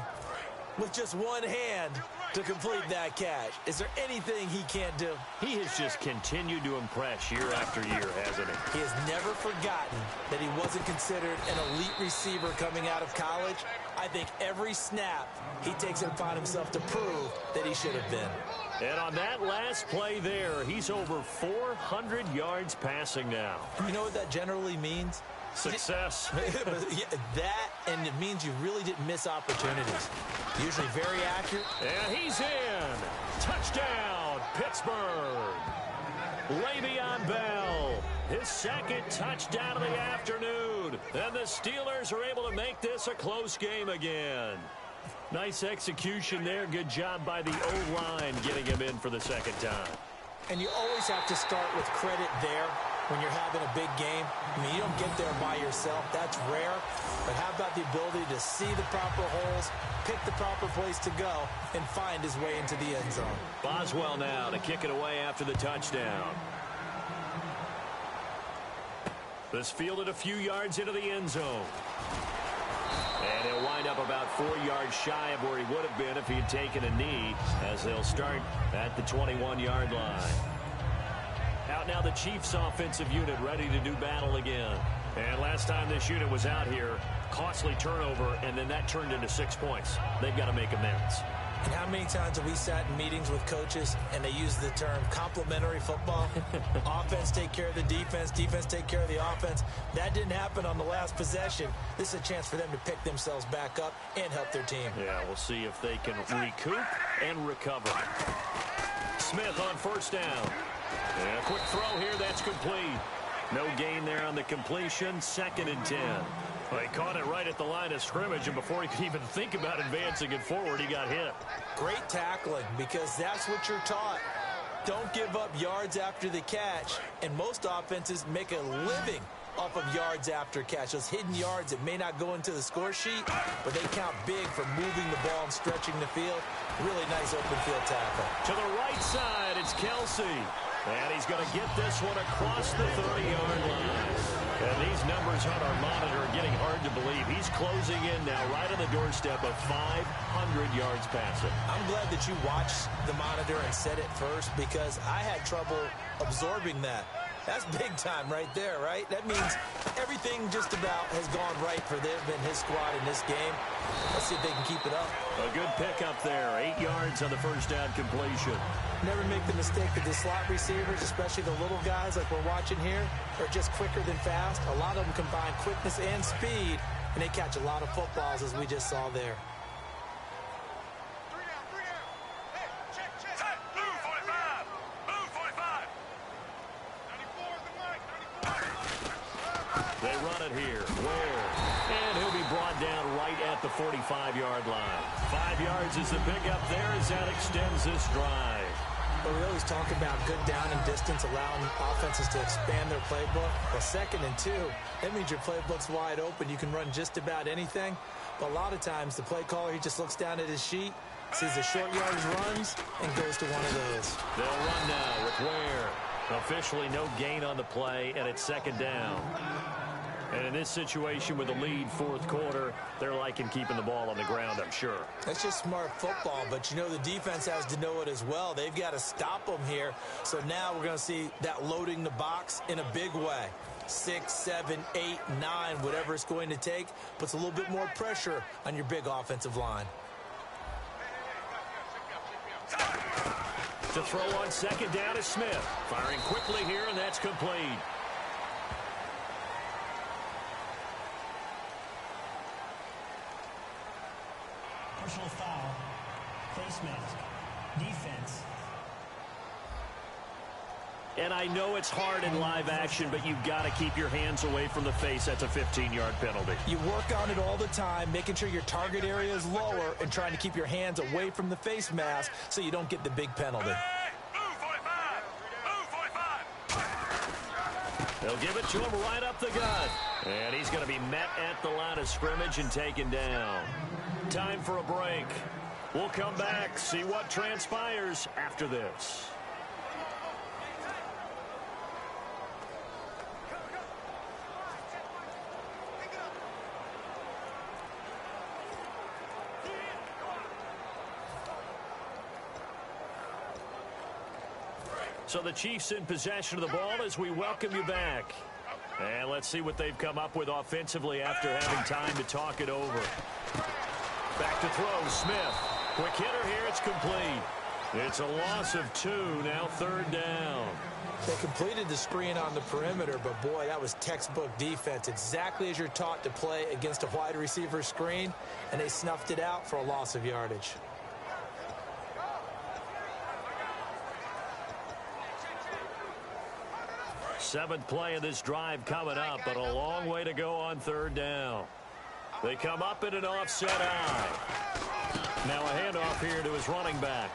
with just one hand to complete that catch. Is there anything he can't do? He has just continued to impress year after year, hasn't he? He has never forgotten that he wasn't considered an elite receiver coming out of college. I think every snap he takes it upon himself to prove that he should have been. And on that last play there, he's over 400 yards passing now. You know what that generally means? Success. That, and it means you really didn't miss opportunities. Usually very accurate. And he's in. Touchdown, Pittsburgh. Le'Veon Bell, his 2nd touchdown of the afternoon. And the Steelers are able to make this a close game again. Nice execution there. Good job by the O-line getting him in for the 2nd time. And you always have to start with credit there when you're having a big game. I mean, you don't get there by yourself. That's rare. But how about the ability to see the proper holes, pick the proper place to go, and find his way into the end zone? Boswell now to kick it away after the touchdown. This fielded a few yards into the end zone. And he'll wind up about 4 yards shy of where he would have been if he had taken a knee, as they'll start at the 21-yard line. Out now the Chiefs offensive unit ready to do battle again. And last last time this unit was out here, costly turnover, and then that turned into 6 points. They've got to make amends. And how many times have we sat in meetings with coaches and they use the term complementary football? Offense take care of the defense, defense take care of the offense. That didn't happen on the last possession. This is a chance for them to pick themselves back up and help their team. Yeah, we'll see if they can recoup and recover. Smith on first down. And a quick throw here, that's complete. No gain there on the completion, 2nd and 10. Well, he caught it right at the line of scrimmage, and before he could even think about advancing it forward, he got hit. Great tackling, because that's what you're taught. Don't give up yards after the catch, and most offenses make a living off of yards after catch. Those hidden yards that may not go into the score sheet, but they count big for moving the ball and stretching the field. Really nice open field tackle. To the right side, it's Kelsey. And he's going to get this one across the 30-yard line. And these numbers on our monitor are getting hard to believe. He's closing in now right on the doorstep of 500 yards passing. I'm glad that you watched the monitor and said it first, because I had trouble absorbing that. That's big time right there, right? That means everything just about has gone right for them and his squad in this game. Let's see if they can keep it up. A good pickup there. 8 yards on the first down completion. Never make the mistake that the slot receivers, especially the little guys like we're watching here, are just quicker than fast. A lot of them combine quickness and speed, and they catch a lot of footballs, as we just saw there. They run it here. Ware. And he'll be brought down right at the 45-yard line. 5 yards is the pickup there as that extends this drive. But we always talk about good down and distance, allowing offenses to expand their playbook. Well, 2nd and 2, that means your playbook's wide open. You can run just about anything. But a lot of times, the play caller, he just looks down at his sheet, sees the short yardage runs, and goes to one of those. They'll run now with Ware. Officially no gain on the play, and it's 2nd down. And in this situation with the lead 4th quarter, they're liking keeping the ball on the ground, I'm sure. That's just smart football, but you know the defense has to know it as well. They've got to stop them here. So now we're going to see that loading the box in a big way. 6, 7, 8, 9, whatever it's going to take, puts a little bit more pressure on your big offensive line. To throw on 2nd down is Smith. Firing quickly here, and that's complete. Personal foul, face mask, defense. And I know it's hard in live action, but you've got to keep your hands away from the face. That's a 15-yard penalty. You work on it all the time, making sure your target area is lower and trying to keep your hands away from the face mask so you don't get the big penalty. They'll give it to him right up the gut. And he's going to be met at the line of scrimmage and taken down. Time for a break. We'll come back, see what transpires after this. So the Chiefs in possession of the ball as we welcome you back. And let's see what they've come up with offensively after having time to talk it over. Back to throw, Smith. Quick hitter here, it's complete. It's a loss of 2, now 3rd down. They completed the screen on the perimeter, but boy, that was textbook defense. Exactly as you're taught to play against a wide receiver screen, and they snuffed it out for a loss of yardage. Seventh play of this drive coming up, but a long way to go on 3rd down. They come up in an offset eye. Now a handoff here to his running back.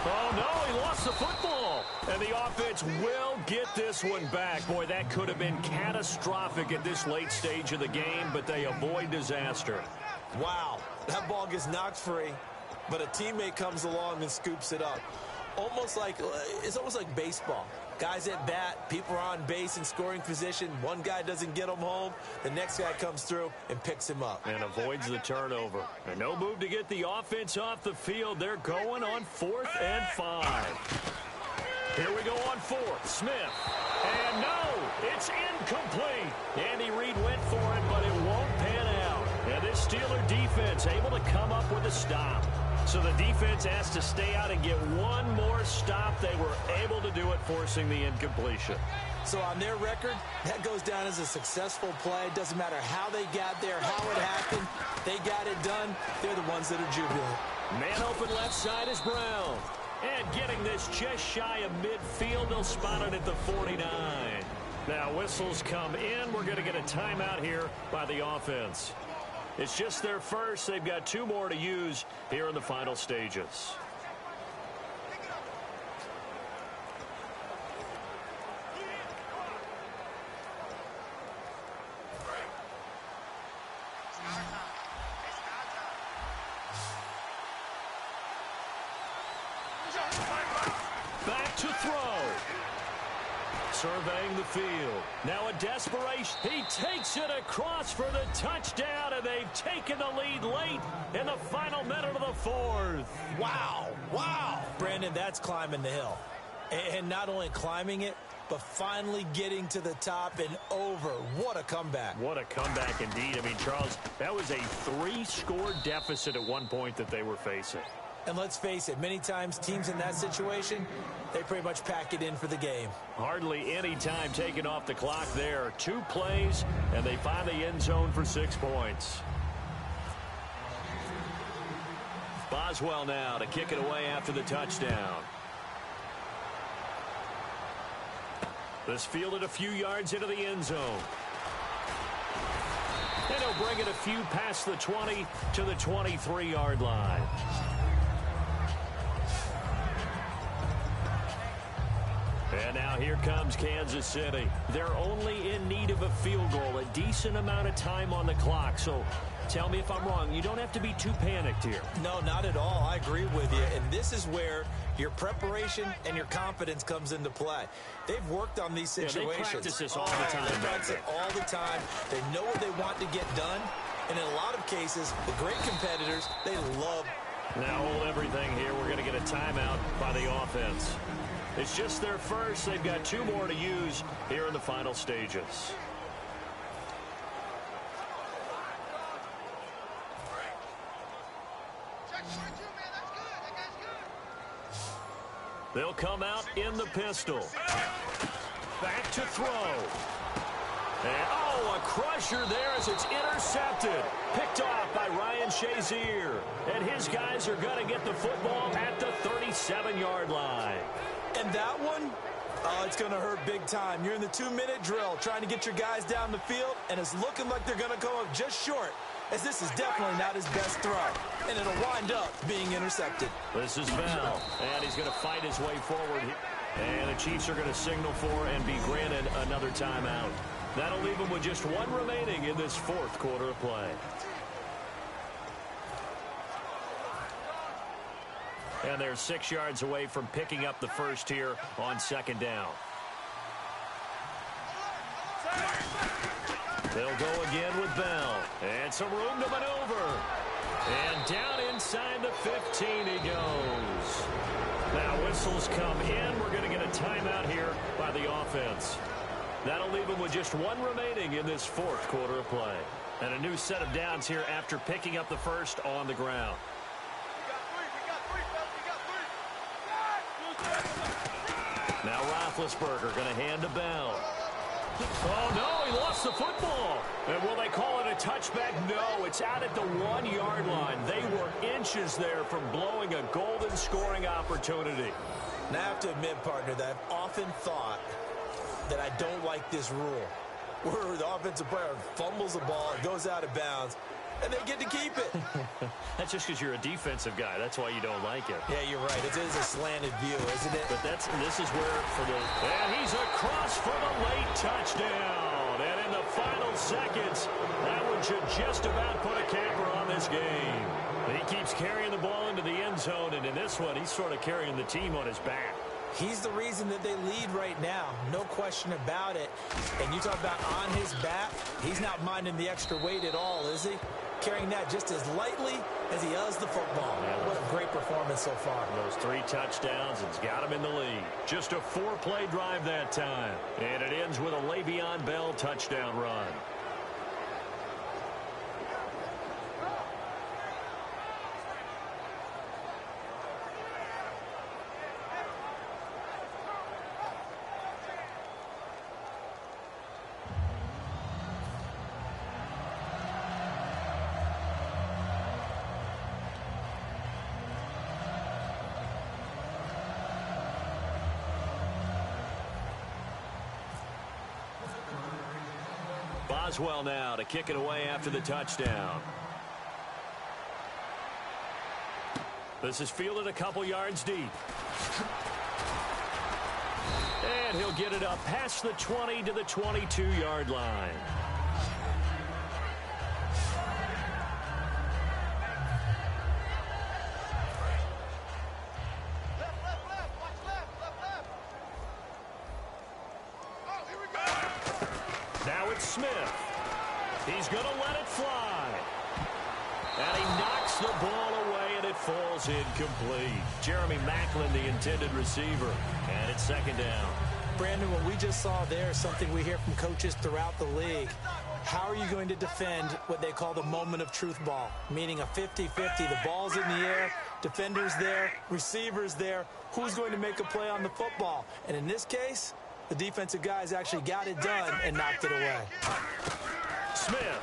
Oh, no, he lost the football. And the offense will get this one back. Boy, that could have been catastrophic at this late stage of the game, but they avoid disaster. Wow, that ball gets knocked free, but a teammate comes along and scoops it up. It's almost like baseball. Guys at bat, people are on base in scoring position. One guy doesn't get him home. The next guy comes through and picks him up. And avoids the turnover. And no move to get the offense off the field. They're going on 4th and 5. Here we go on 4th. Smith. And no, it's incomplete. Andy Reid went defense able to come up with a stop. So the defense has to stay out and get one more stop. They were able to do it, forcing the incompletion. So on their record, that goes down as a successful play. It doesn't matter how they got there, how it happened. They got it done. They're the ones that are jubilant. Man open left side is Brown. And getting this just shy of midfield, they'll spot it at the 49. Now whistles come in. We're going to get a timeout here by the offense. It's just their first. They've got 2 more to use here in the final stages. Back to throw. Surveying the field. Now a desperation. He takes it across for the touchdown, and they've taken the lead late in the final minute of the 4th. Wow. Wow. Brandon, that's climbing the hill. And not only climbing it, but finally getting to the top and over. What a comeback. What a comeback indeed. I mean, Charles, that was a 3-score deficit at one point that they were facing. And let's face it, many times teams in that situation, they pretty much pack it in for the game. Hardly any time taken off the clock there. 2 plays, and they find the end zone for 6 points. Boswell now to kick it away after the touchdown. This fielded a few yards into the end zone. And he'll bring it a few past the 20 to the 23-yard line. And now here comes Kansas City. They're only in need of a field goal, a decent amount of time on the clock. So tell me if I'm wrong. You don't have to be too panicked here. No, not at all. I agree with you. And this is where your preparation and your confidence comes into play. They've worked on these situations. Yeah, they practice this all the time. They practice it all the time. They know what they want to get done. And in a lot of cases, the great competitors, they love. Now hold everything here. We're going to get a timeout by the offense. It's just their first. They've got 2 more to use here in the final stages. They'll come out in the pistol. Back to throw. And, oh, a crusher there as it's intercepted. Picked off by Ryan Shazier. And his guys are going to get the football at the 37-yard line. And that one, it's going to hurt big time. You're in the 2-minute drill trying to get your guys down the field, and it's looking like they're going to come up just short, as this is definitely not his best throw. And it'll wind up being intercepted. This is Bell, and he's going to fight his way forward. And the Chiefs are going to signal for and be granted another timeout. That'll leave them with just 1 remaining in this 4th quarter of play. And they're 6 yards away from picking up the first here on 2nd down. They'll go again with Bell. And some room to maneuver. And down inside the 15 he goes. Now whistles come in. We're going to get a timeout here by the offense. That'll leave them with just 1 remaining in this 4th quarter of play. And a new set of downs here after picking up the first on the ground. Now Roethlisberger going to hand to Bell. Oh, no, he lost the football. And will they call it a touchback? No, it's out at the 1-yard line. They were inches there from blowing a golden scoring opportunity. Now, I have to admit, partner, that I've often thought that I don't like this rule, where the offensive player fumbles the ball, it goes out of bounds, and they get to keep it. That's just because you're a defensive guy. That's why you don't like it. Yeah, you're right. It is a slanted view, isn't it? But this is where for the... And he's across for the late touchdown. And in the final seconds, that one should just about put a camper on this game. But he keeps carrying the ball into the end zone, and in this one, he's sort of carrying the team on his back. He's the reason that they lead right now. No question about it. And you talk about on his back, he's not minding the extra weight at all, is he? Carrying that just as lightly as he does the football. What a great performance so far. Those 3 touchdowns, it's got him in the lead. Just a 4-play drive that time. And it ends with a Le'Veon Bell touchdown run. Boswell now to kick it away after the touchdown. This is fielded a couple yards deep. And he'll get it up past the 20 to the 22-yard line. Now it's Smith. He's going to let it fly. And he knocks the ball away, and it falls incomplete. Jeremy Maclin, the intended receiver. And it's second down. Brandon, what we just saw there is something we hear from coaches throughout the league. How are you going to defend what they call the moment of truth ball, meaning a 50-50? The ball's in the air, defender's there, receiver's there. Who's going to make a play on the football? And in this case, the defensive guys actually got it done and knocked it away. Smith.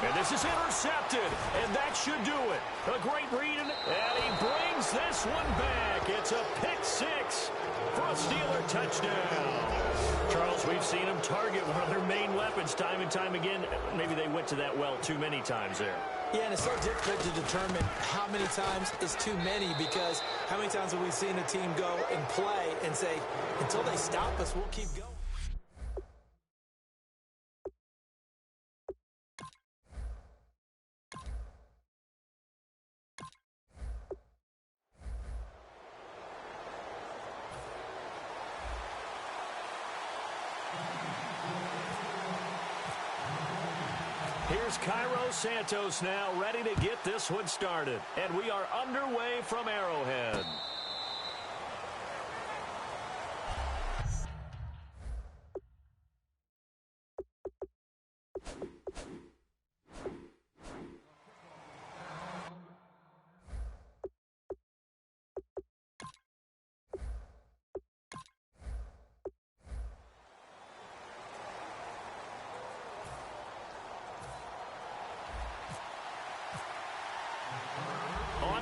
And this is intercepted, and that should do it. A great read, and he brings this one back. It's a pick six for a Steeler touchdown. Charles, we've seen them target one of their main weapons time and time again. Maybe they went to that well too many times there. Yeah, and it's so difficult to determine how many times is too many, because how many times have we seen a team go and play and say, until they stop us, we'll keep going. Here's Cairo Santos now ready to get this one started. And we are underway from Arrowhead.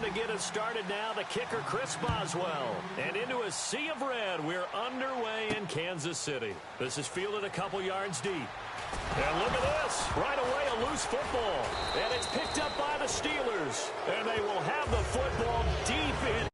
To get us started now, the kicker, Chris Boswell. And into a sea of red, we're underway in Kansas City. This is fielded a couple yards deep. And look at this. Right away, a loose football. And it's picked up by the Steelers. And they will have the football deep in